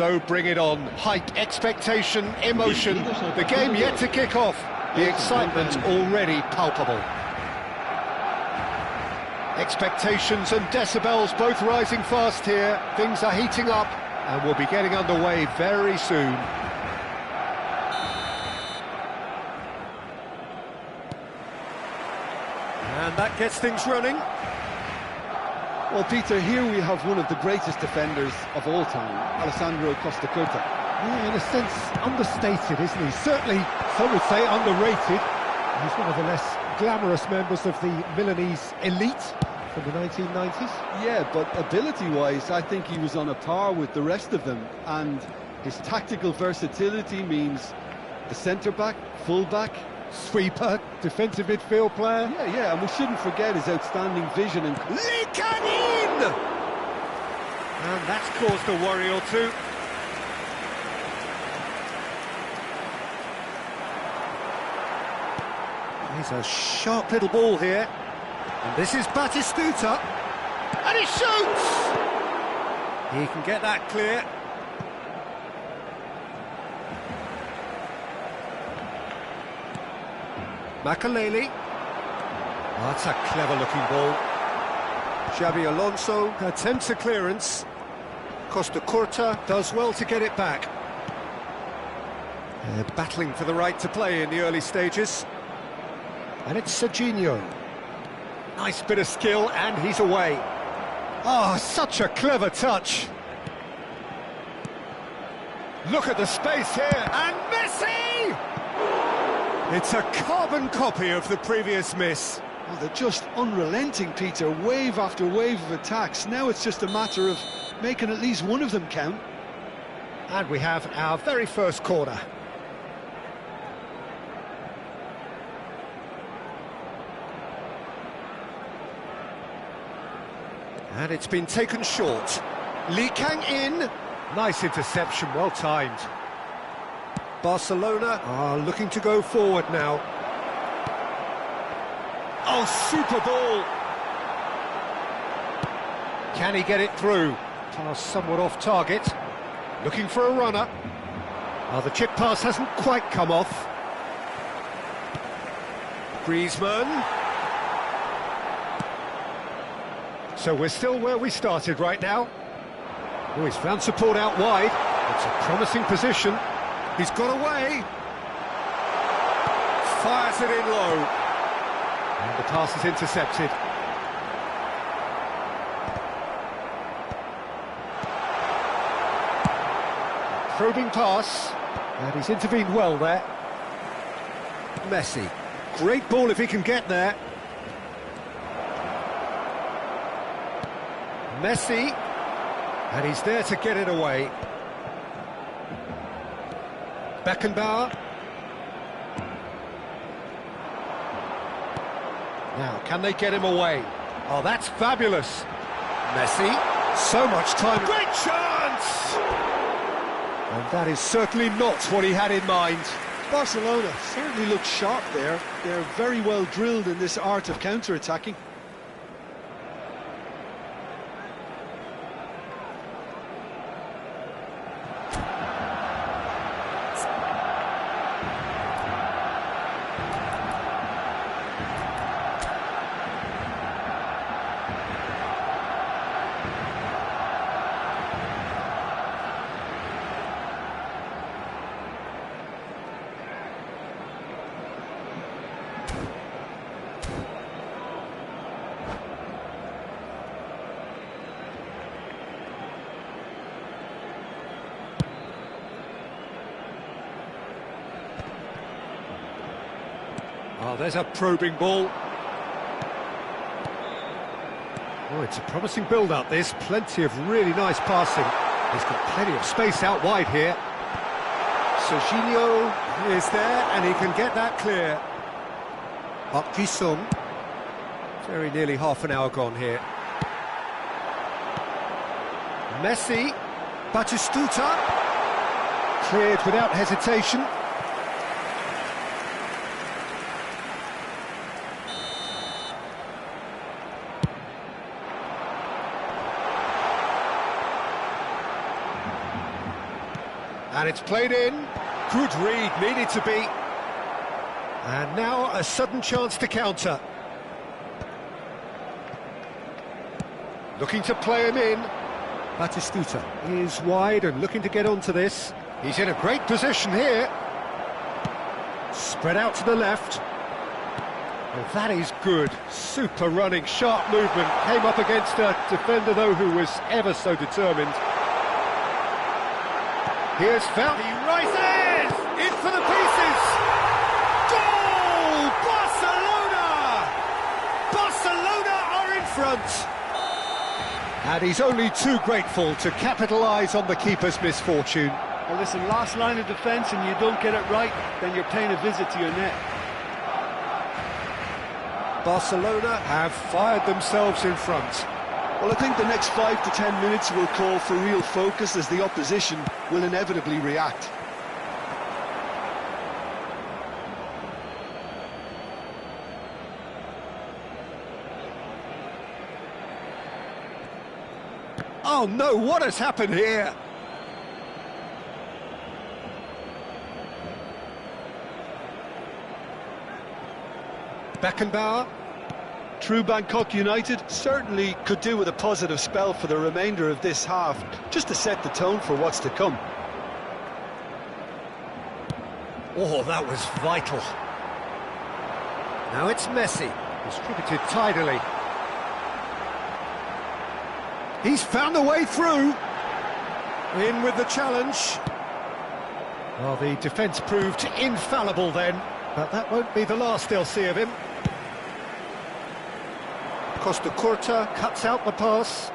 So bring it on. Hype, expectation, emotion. The game yet to kick off. The excitement already palpable. Expectations and decibels both rising fast here. Things are heating up and we'll be getting underway very soon. And that gets things running. Well, Peter, here we have one of the greatest defenders of all time, Alessandro Costa Curta. Yeah, in a sense, understated, isn't he? Certainly, some would say underrated. He's one of the less glamorous members of the Milanese elite from the 1990s. Yeah, but ability-wise, I think he was on a par with the rest of them. And his tactical versatility means the centre-back, full-back, Sweeper, defensive midfield player. Yeah, and we shouldn't forget his outstanding vision and... Likanin! And that's caused a worry or two. He's a sharp little ball here. And this is Batistuta. And he shoots! He can get that clear. Makaleli. Oh, that's a clever-looking ball. Xabi Alonso attempts a clearance. Costa Curta does well to get it back. They're battling for the right to play in the early stages. And it's Serginho. Nice bit of skill, and he's away. Oh, such a clever touch. Look at the space here, and Messi! It's a carbon copy of the previous miss. Well, they're just unrelenting, Peter. Wave after wave of attacks. Now it's just a matter of making at least one of them count. And we have our very first corner. And it's been taken short. Lee Kang in. Nice interception, well timed. Barcelona are looking to go forward now. Oh, super ball! Can he get it through? Pass somewhat off target. Looking for a runner. Oh, the chip pass hasn't quite come off. Griezmann. So we're still where we started right now. Oh, he's found support out wide. It's a promising position. He's got away. Fires it in low. And the pass is intercepted. Probing pass. And he's intervened well there. Messi. Great ball if he can get there. Messi. And he's there to get it away. Beckenbauer. Now, can they get him away? Oh, that's fabulous. Messi. So much time. Great chance! And that is certainly not what he had in mind. Barcelona certainly look sharp there. They're very well drilled in this art of counter-attacking. Oh, there's a probing ball. Oh, it's a promising build-up, this. Plenty of really nice passing. He's got plenty of space out wide here. Serginho is there, and he can get that clear. Park Ji-sung. Very nearly half an hour gone here. Messi. Batistuta. Cleared without hesitation. And it's played in. Good read, needed to be. And now a sudden chance to counter. Looking to play him in. Batistuta is wide and looking to get onto this. He's in a great position here. Spread out to the left. Oh, that is good. Super running, sharp movement. Came up against a defender, though, who was ever so determined. Here's Val. He rises! In for the pieces! Goal! Barcelona! Barcelona are in front! And he's only too grateful to capitalise on the keeper's misfortune. Well, listen, last line of defence and you don't get it right, then you're paying a visit to your net. Barcelona have fired themselves in front. Well, I think the next 5 to 10 minutes will call for real focus as the opposition will inevitably react. Oh no, what has happened here? Beckenbauer. True Bangkok United certainly could do with a positive spell for the remainder of this half, just to set the tone for what's to come. Oh, that was vital. Now it's Messi, distributed tidily. He's found a way through. In with the challenge. Well, the defence proved infallible then, but that won't be the last they'll see of him. Costa Curta cuts out the pass.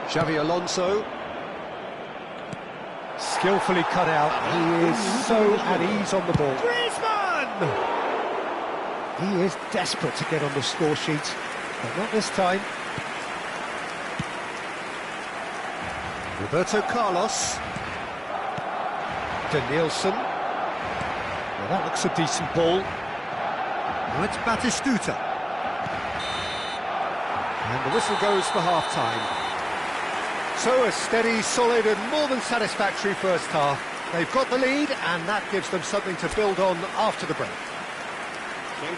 Xavi Alonso. Skillfully cut out. He is so at ease on the ball. Griezmann! He is desperate to get on the score sheet, but not this time. Roberto Carlos. Danielson. Well, that looks a decent ball. Now it's Batistuta. And the whistle goes for half-time. So a steady, solid and more than satisfactory first half. They've got the lead and that gives them something to build on after the break.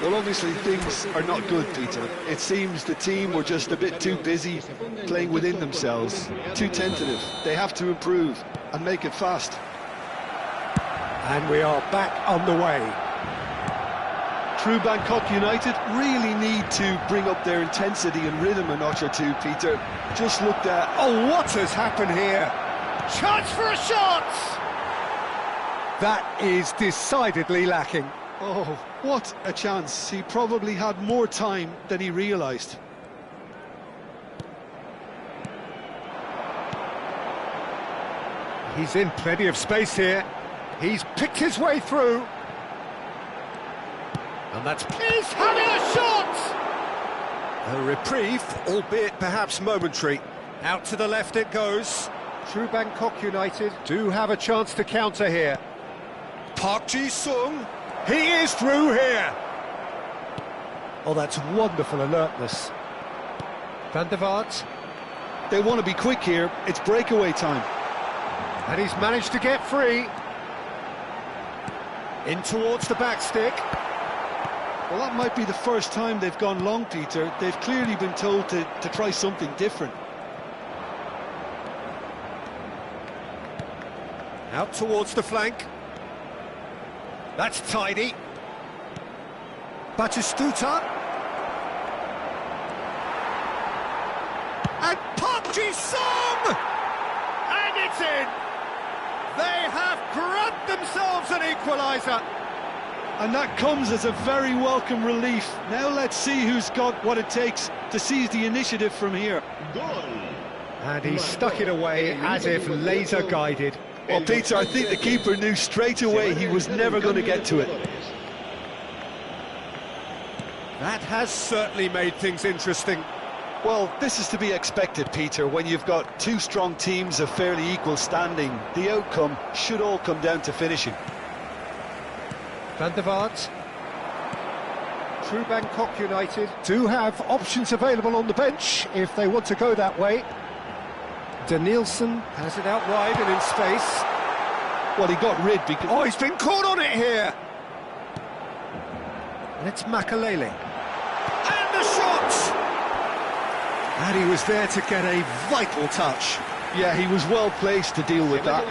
Well, obviously things are not good, Peter. It seems the team were just a bit too busy playing within themselves, too tentative. They have to improve and make it fast. And we are back on the way. True Bangkok United really need to bring up their intensity and rhythm a notch or two, Peter. Just looked at... Oh, what has happened here? Chance for a shot! That is decidedly lacking. Oh, what a chance. He probably had more time than he realised. He's in plenty of space here. He's picked his way through. And that's... He's having a shot! A reprieve, albeit perhaps momentary. Out to the left it goes. True Bangkok United do have a chance to counter here. Park Ji-sung. He is through here. Oh, that's wonderful alertness. Van der Vaart. They want to be quick here. It's breakaway time. And he's managed to get free. In towards the back stick. Well, that might be the first time they've gone long, Peter. They've clearly been told to try something different. Out towards the flank. That's tidy. Batistuta. And Park Ji-sung! And it's in! They have grabbed themselves an equaliser. And that comes as a very welcome relief. Now let's see who's got what it takes to seize the initiative from here. And he stuck it away as if laser guided. Well, Peter, I think the keeper knew straight away he was never going to get to it. That has certainly made things interesting. Well, this is to be expected, Peter, when you've got two strong teams of fairly equal standing. The outcome should all come down to finishing. Van der Vaart. True Bangkok United do have options available on the bench if they want to go that way. Danielson has it out wide and in space. Well, he got rid because... Oh, he's been caught on it here. And it's Makalele. And the shot! And he was there to get a vital touch. Yeah, he was well placed to deal with that.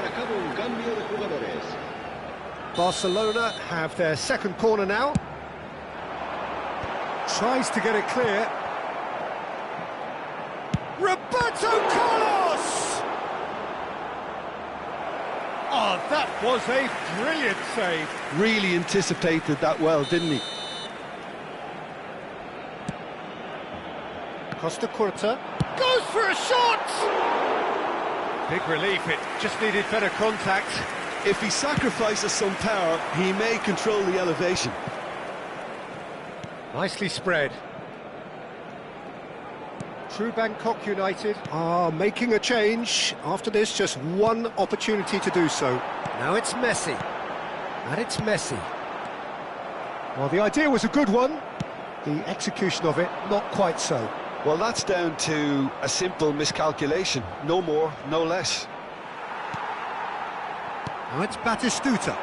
Barcelona have their second corner now. Tries to get it clear. Roberto Carlos! Oh, that was a brilliant save. Really anticipated that well, didn't he? Costa Curta goes for a shot! Big relief, it just needed better contact. If he sacrifices some power, he may control the elevation. Nicely spread. True Bangkok United are making a change. After this, just one opportunity to do so. Now it's Messi. And it's Messi. Well, the idea was a good one. The execution of it, not quite so. Well, that's down to a simple miscalculation. No more, no less. Now it's Batistuta.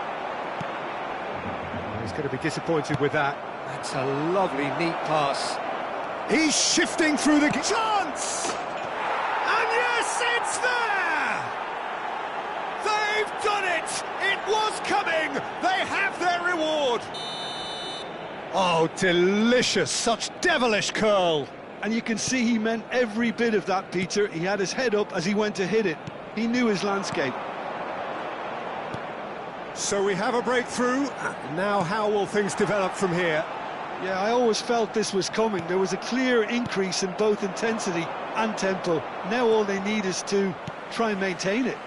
He's going to be disappointed with that. That's a lovely, neat pass. He's shifting through the chance! And yes, it's there! They've done it! It was coming! They have their reward! Oh, delicious! Such devilish curl! And you can see he meant every bit of that, Peter. He had his head up as he went to hit it. He knew his landscape. So we have a breakthrough. Now how will things develop from here? Yeah, I always felt this was coming. There was a clear increase in both intensity and tempo. Now all they need is to try and maintain it.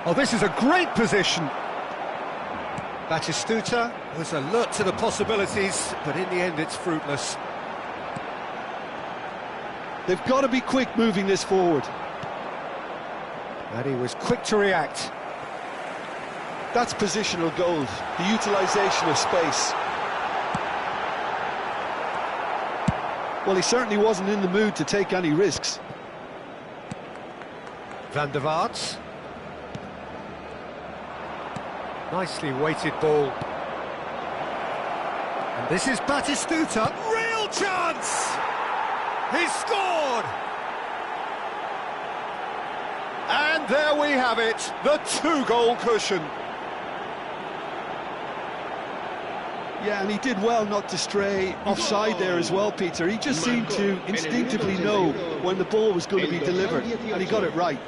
Oh, this is a great position. Batistuta was alert to the possibilities, but in the end it's fruitless. They've got to be quick moving this forward. And he was quick to react. That's positional gold, the utilisation of space. Well, he certainly wasn't in the mood to take any risks. Van der Vaart. Nicely weighted ball. And this is Batistuta. Real chance! He scored! And there we have it, the two-goal cushion. Yeah, and he did well not to stray offside there as well, Peter. He just seemed to instinctively know when the ball was going to be delivered, and he got it right.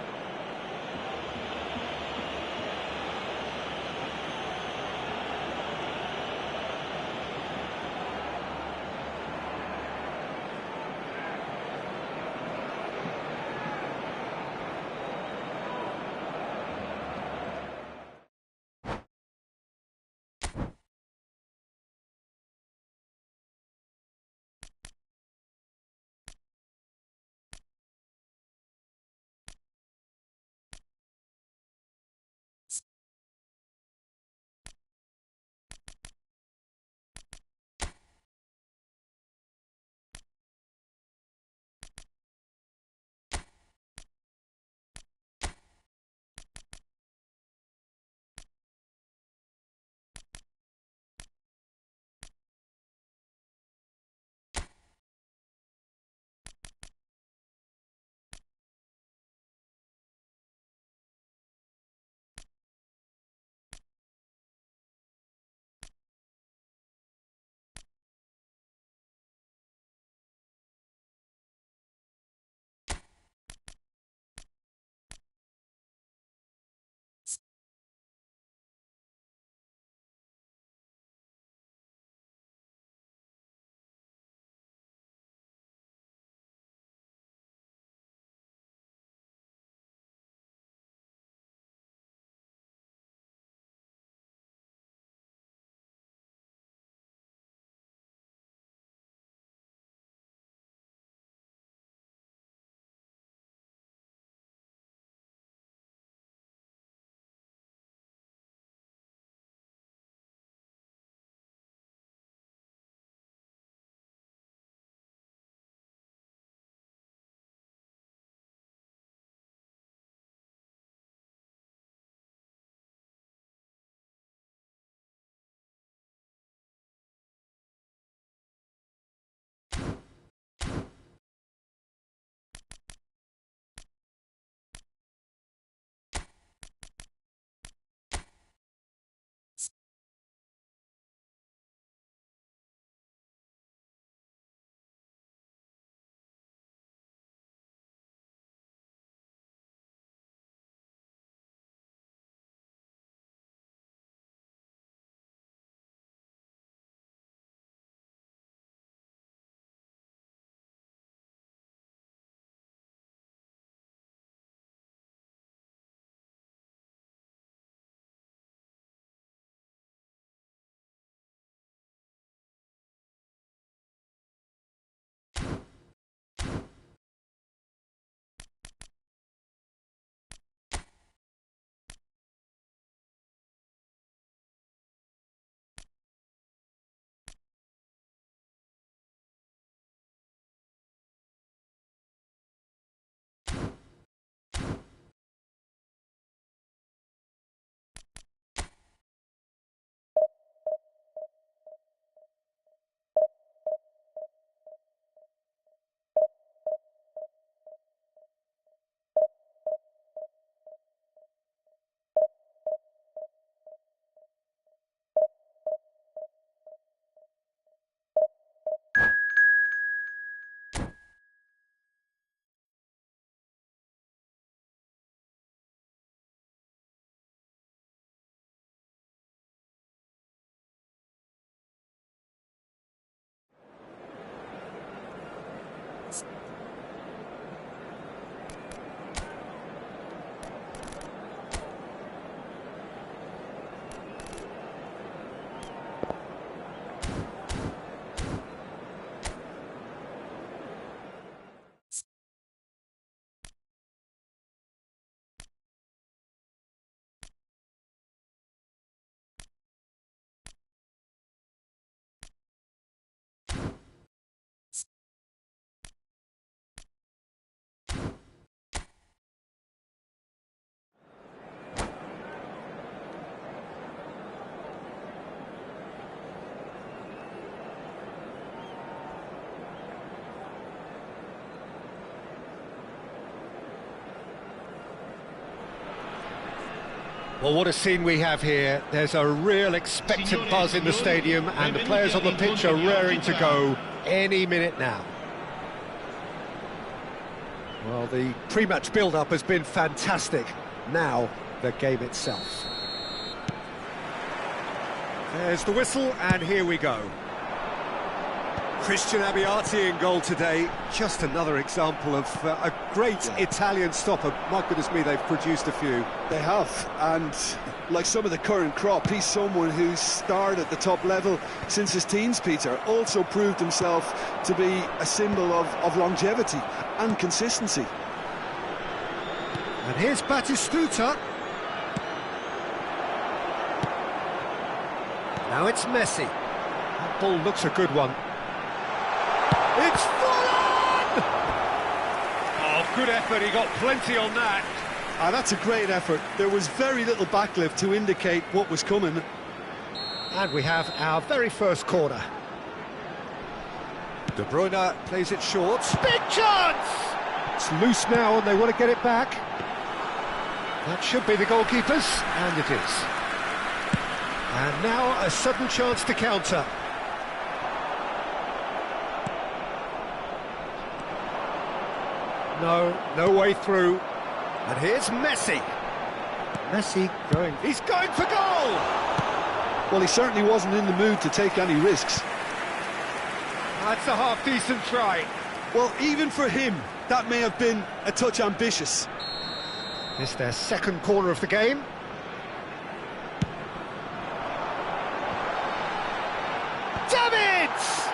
Well, what a scene we have here. There's a real expectant buzz in the stadium, and the players on the pitch are raring to go any minute now. Well, the pre-match build-up has been fantastic. Now, the game itself. There's the whistle, and here we go. Christian Abbiati in goal today. Just another example of a great Italian stopper. My goodness me, they've produced a few. They have, and like some of the current crop, he's someone who's starred at the top level since his teens, Peter. Also proved himself to be a symbol of longevity and consistency. And here's Batistuta. Now it's Messi. That ball looks a good one. It's full on! Oh, good effort, he got plenty on that. That's a great effort. There was very little backlift to indicate what was coming. And we have our very first corner. De Bruyne plays it short. Big chance! It's loose now and they want to get it back. That should be the goalkeepers, and it is. And now a sudden chance to counter. No way through. And here's Messi. Messi going. He's going for goal! Well, he certainly wasn't in the mood to take any risks. That's a half-decent try. Well, even for him, that may have been a touch ambitious. It's their second corner of the game. Davids!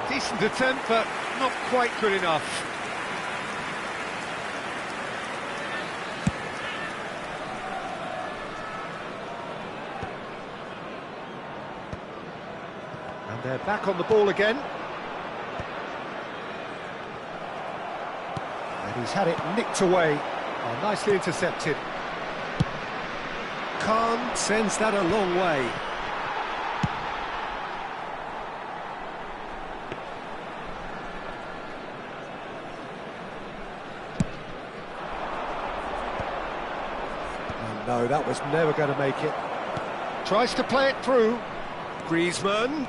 Decent attempt, but not quite good enough. And they're back on the ball again. And he's had it nicked away. Oh, nicely intercepted. Khan sends that a long way. Oh, no, that was never going to make it. Tries to play it through. Griezmann.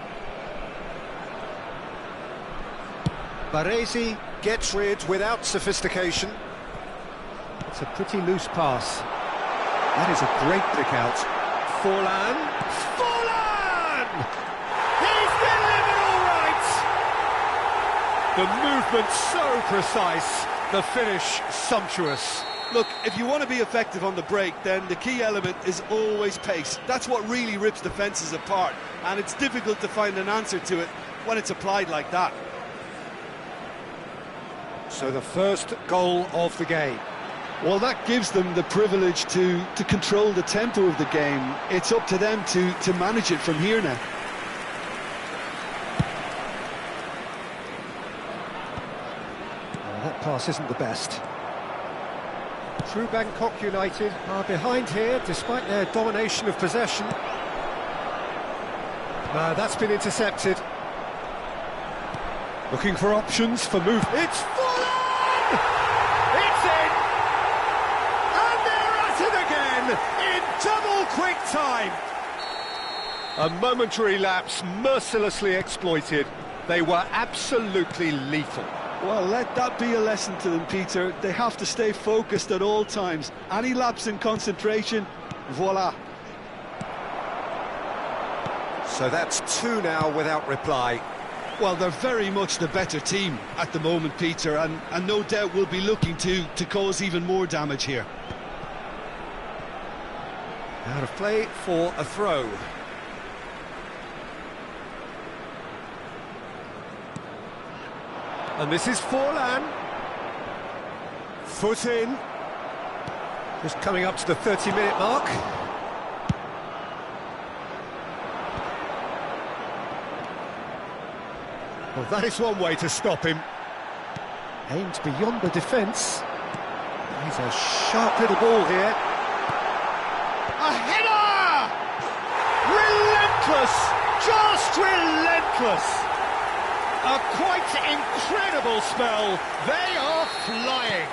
Baresi gets rid without sophistication. It's a pretty loose pass. That is a great pick out. Forlan. Forlan! He's delivered all right! The movement so precise, the finish sumptuous. Look, if you want to be effective on the break, then the key element is always pace. That's what really rips defences apart, and it's difficult to find an answer to it when it's applied like that. So the first goal of the game. Well, that gives them the privilege to control the tempo of the game. It's up to them to manage it from here now. Well, that pass isn't the best. True Bangkok United are behind here despite their domination of possession. That's been intercepted. Looking for options for move. It's full on! It's in! And they're at it again in double quick time. A momentary lapse mercilessly exploited. They were absolutely lethal. Well, let that be a lesson to them, Peter. They have to stay focused at all times. Any lapse in concentration, voila. So that's two now without reply. Well, they're very much the better team at the moment, Peter, and no doubt will be looking to cause even more damage here. Out of play for a throw. And this is Forlan. Foot in. Just coming up to the 30-minute mark. Well, that is one way to stop him. Aimed beyond the defence. He's a sharp little ball here. A header! Relentless! Just relentless! A quite incredible spell. They are flying.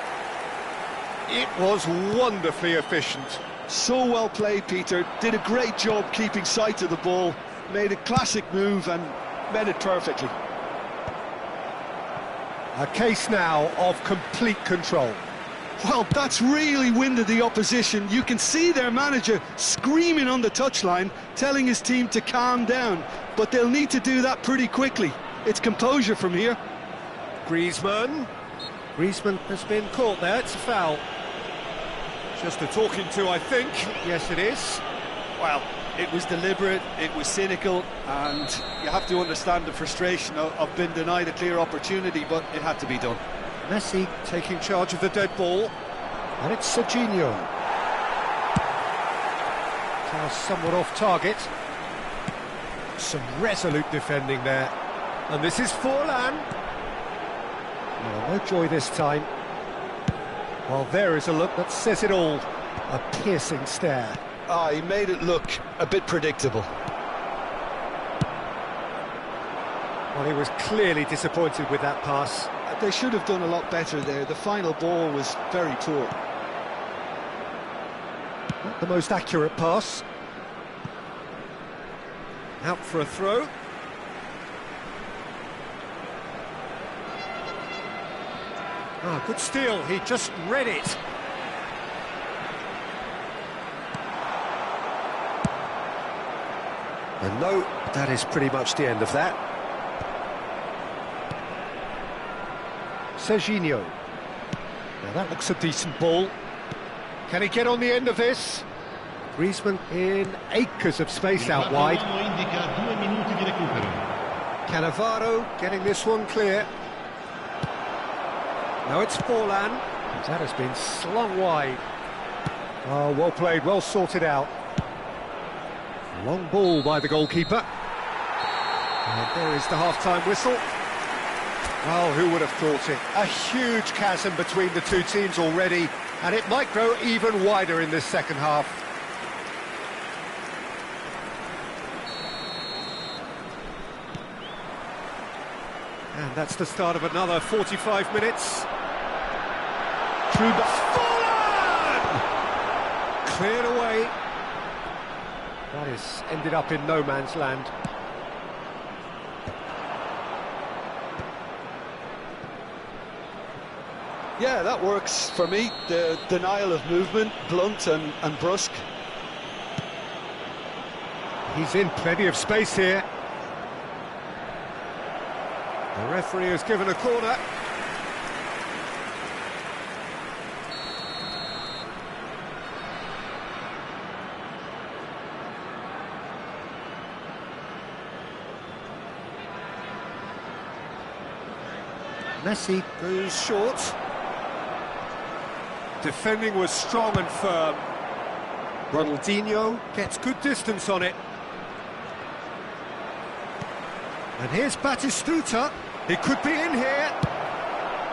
It was wonderfully efficient. So well played, Peter. Did a great job keeping sight of the ball, made a classic move and met it perfectly. A case now of complete control. Well, that's really winded the opposition. You can see their manager screaming on the touchline, telling his team to calm down. But they'll need to do that pretty quickly. It's composure from here. Griezmann has been caught there, it's a foul. Just a talking to, I think. Yes, it is. Well, it was deliberate, it was cynical, and you have to understand the frustration of being denied a clear opportunity, but it had to be done. Messi taking charge of the dead ball, and it's Serginho. Now somewhat off target. Some resolute defending there. And this is Forlan. No joy this time. Well, there is a look that says it all. A piercing stare. Ah, he made it look a bit predictable. Well, he was clearly disappointed with that pass. They should have done a lot better there. The final ball was very poor. Not the most accurate pass. Out for a throw. Ah, good steal. He just read it. And no, that is pretty much the end of that. Serginho. Now that looks a decent ball. Can he get on the end of this? Griezmann in acres of space out wide. Cannavaro getting this one clear. Now it's Forlan. That has been slung wide. Oh, well played, well sorted out. Long ball by the goalkeeper. And there is the half-time whistle. Well, who would have thought it? A huge chasm between the two teams already, and it might grow even wider in this second half. And that's the start of another 45 minutes. Through the Forlan! Cleared away. That is ended up in no man's land. Yeah, that works for me. The denial of movement, blunt and brusque. He's in plenty of space here. The referee has given a corner. Messi goes short. Defending was strong and firm. Ronaldinho gets good distance on it. And here's Batistuta. He could be in here.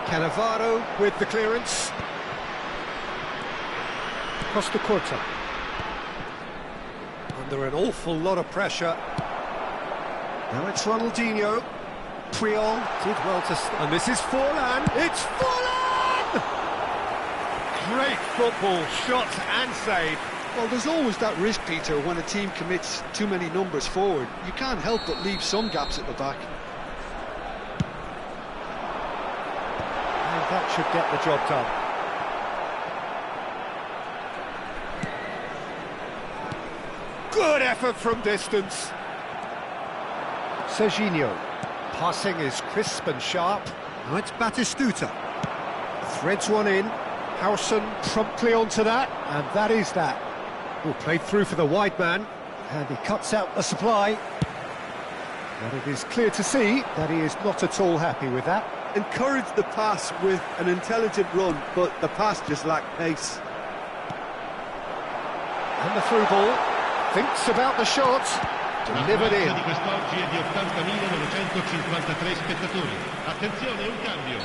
Cannavaro with the clearance. Costa Curta. Under an awful lot of pressure. Now it's Ronaldinho. Puyol did well to... And this is Forlan. It's Forlan! Great football, shot and save. Well, there's always that risk, Peter, when a team commits too many numbers forward. You can't help but leave some gaps at the back. And that should get the job done. Good effort from distance. Serginho. Passing is crisp and sharp. Now it's Batistuta. Threads one in. Howson promptly onto that, and that is that. Oh, played through for the wide man, and he cuts out the supply. But it is clear to see that he is not at all happy with that. Encouraged the pass with an intelligent run, but the pass just lacked pace. And the through ball. Thinks about the shot. Delivered in.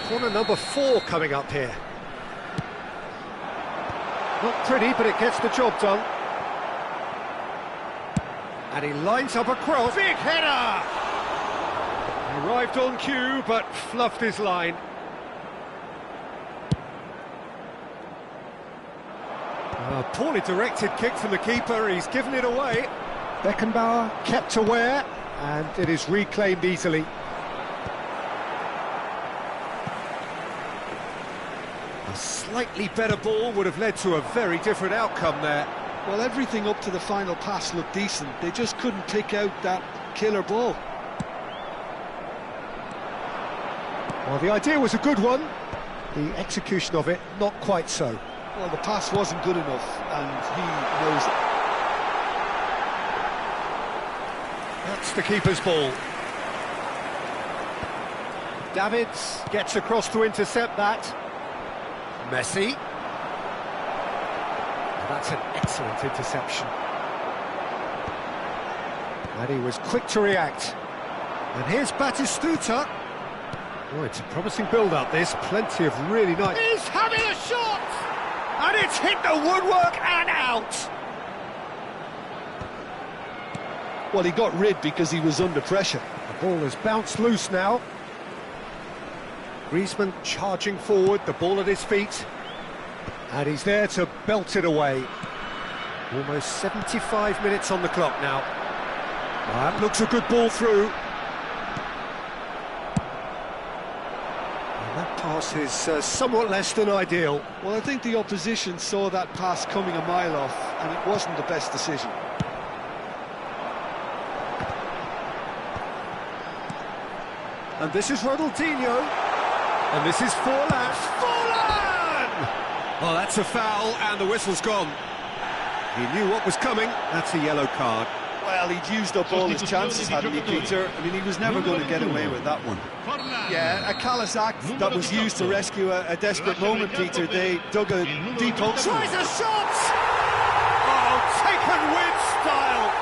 Corner number 4 coming up here. Not pretty, but it gets the job done. And he lines up a cross. Big header! Arrived on cue, but fluffed his line. poorly directed kick from the keeper, he's given it away. Beckenbauer kept aware, and it is reclaimed easily. A slightly better ball would have led to a very different outcome there. Well, everything up to the final pass looked decent. They just couldn't pick out that killer ball. Well, the idea was a good one. The execution of it, not quite so. Well, the pass wasn't good enough, and he knows it. That's the keeper's ball. Davids gets across to intercept that. Messi. That's an excellent interception. And he was quick to react. And here's Batistuta. Oh, it's a promising build-up, this. Plenty of really nice... He's having a shot! And it's hit the woodwork and out! Well, he got rid because he was under pressure. The ball has bounced loose now. Griezmann charging forward, the ball at his feet. And he's there to belt it away. Almost 75 minutes on the clock now. That looks a good ball through. And that pass is somewhat less than ideal. Well, I think the opposition saw that pass coming a mile off, and it wasn't the best decision. And this is Ronaldinho. And this is Forlan. Forlan! Oh, that's a foul, and the whistle's gone. He knew what was coming. That's a yellow card. Well, he'd used up all his chances, hadn't he, Peter? I mean, he was never going to get away with that one. Yeah, a callous act that was used to rescue a desperate moment, Peter. They dug a deep hole. Tries a shot! Oh, taken with style!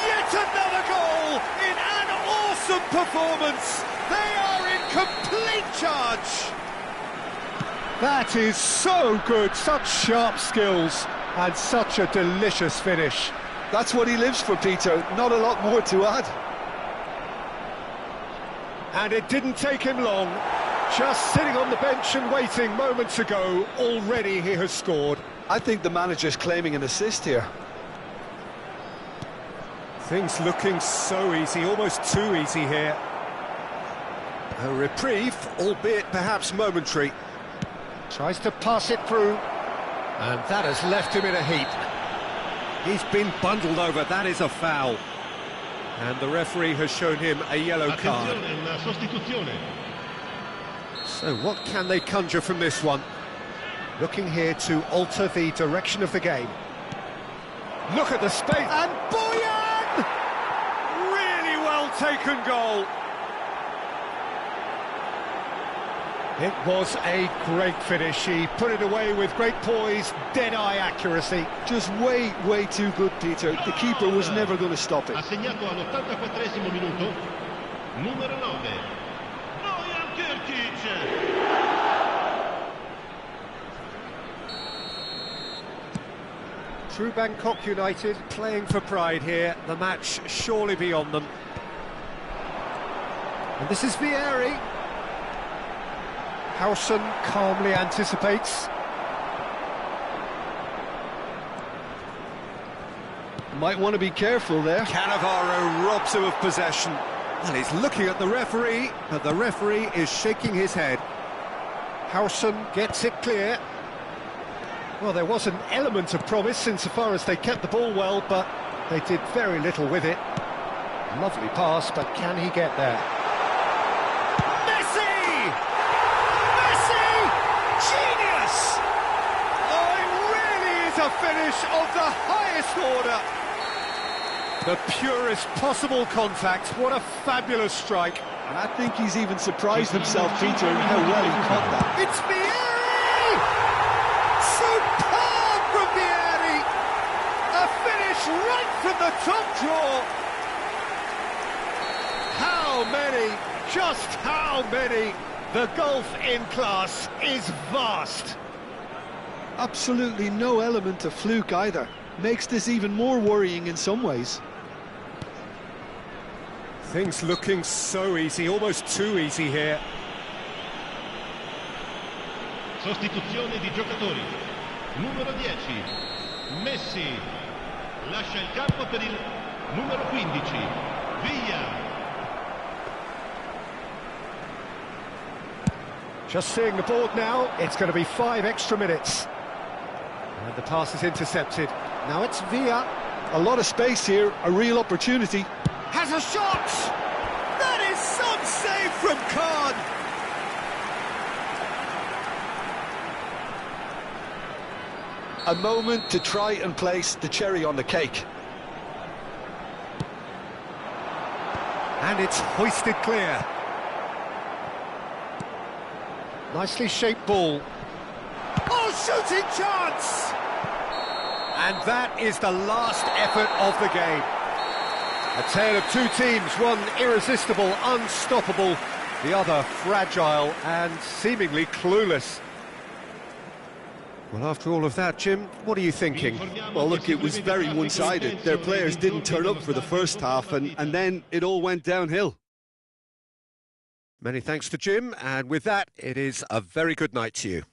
Yet another goal in an awesome performance! They are in complete charge! That is so good, such sharp skills, and such a delicious finish. That's what he lives for, Peter. Not a lot more to add. And it didn't take him long. Just sitting on the bench and waiting moments ago, already he has scored. I think the manager's claiming an assist here. Things looking so easy, almost too easy here. A reprieve, albeit perhaps momentary. Tries to pass it through, and that has left him in a heap. He's been bundled over, that is a foul. And the referee has shown him a yellow card. So what can they conjure from this one? Looking here to alter the direction of the game. Look at the space, and Boyan! Really well taken goal. It was a great finish. He put it away with great poise, dead-eye accuracy. Just way too good, Peter. The keeper was never going to stop it. Assegnato all'84esimo minuto, numero 9, Bojan Kirkic. True Bangkok United playing for pride here. The match surely beyond them. And this is Vieri. Howson calmly anticipates. Might want to be careful there. Cannavaro robs him of possession. Well, he's looking at the referee, but the referee is shaking his head. Howson gets it clear. Well, there was an element of promise insofar as they kept the ball well, but they did very little with it. Lovely pass, but can he get there? A finish of the highest order. The purest possible contact. What a fabulous strike. And I think he's even surprised himself, Peter, in how well he caught that. It's Vieri! Superb from Vieri! A finish right from the top draw. How many? Just how many? The gulf in class is vast. Absolutely no element of fluke either. Makes this even more worrying in some ways. Things looking so easy, almost too easy here. Sostituzione di giocatori. Numero 10, Messi. Lascia il campo per il numero 15, Villa. Just seeing the board now, it's going to be 5 extra minutes. And the pass is intercepted. Now it's Villa. A lot of space here, a real opportunity. Has a shot! That is some save from Khan! A moment to try and place the cherry on the cake. And it's hoisted clear. Nicely shaped ball. Oh, shooting chance! And that is the last effort of the game. A tale of two teams, one irresistible, unstoppable, the other fragile and seemingly clueless. Well, after all of that, Jim, what are you thinking? Well, look, it was very one-sided. Their players didn't turn up for the first half, and then it all went downhill. Many thanks to Jim, and with that, it is a very good night to you.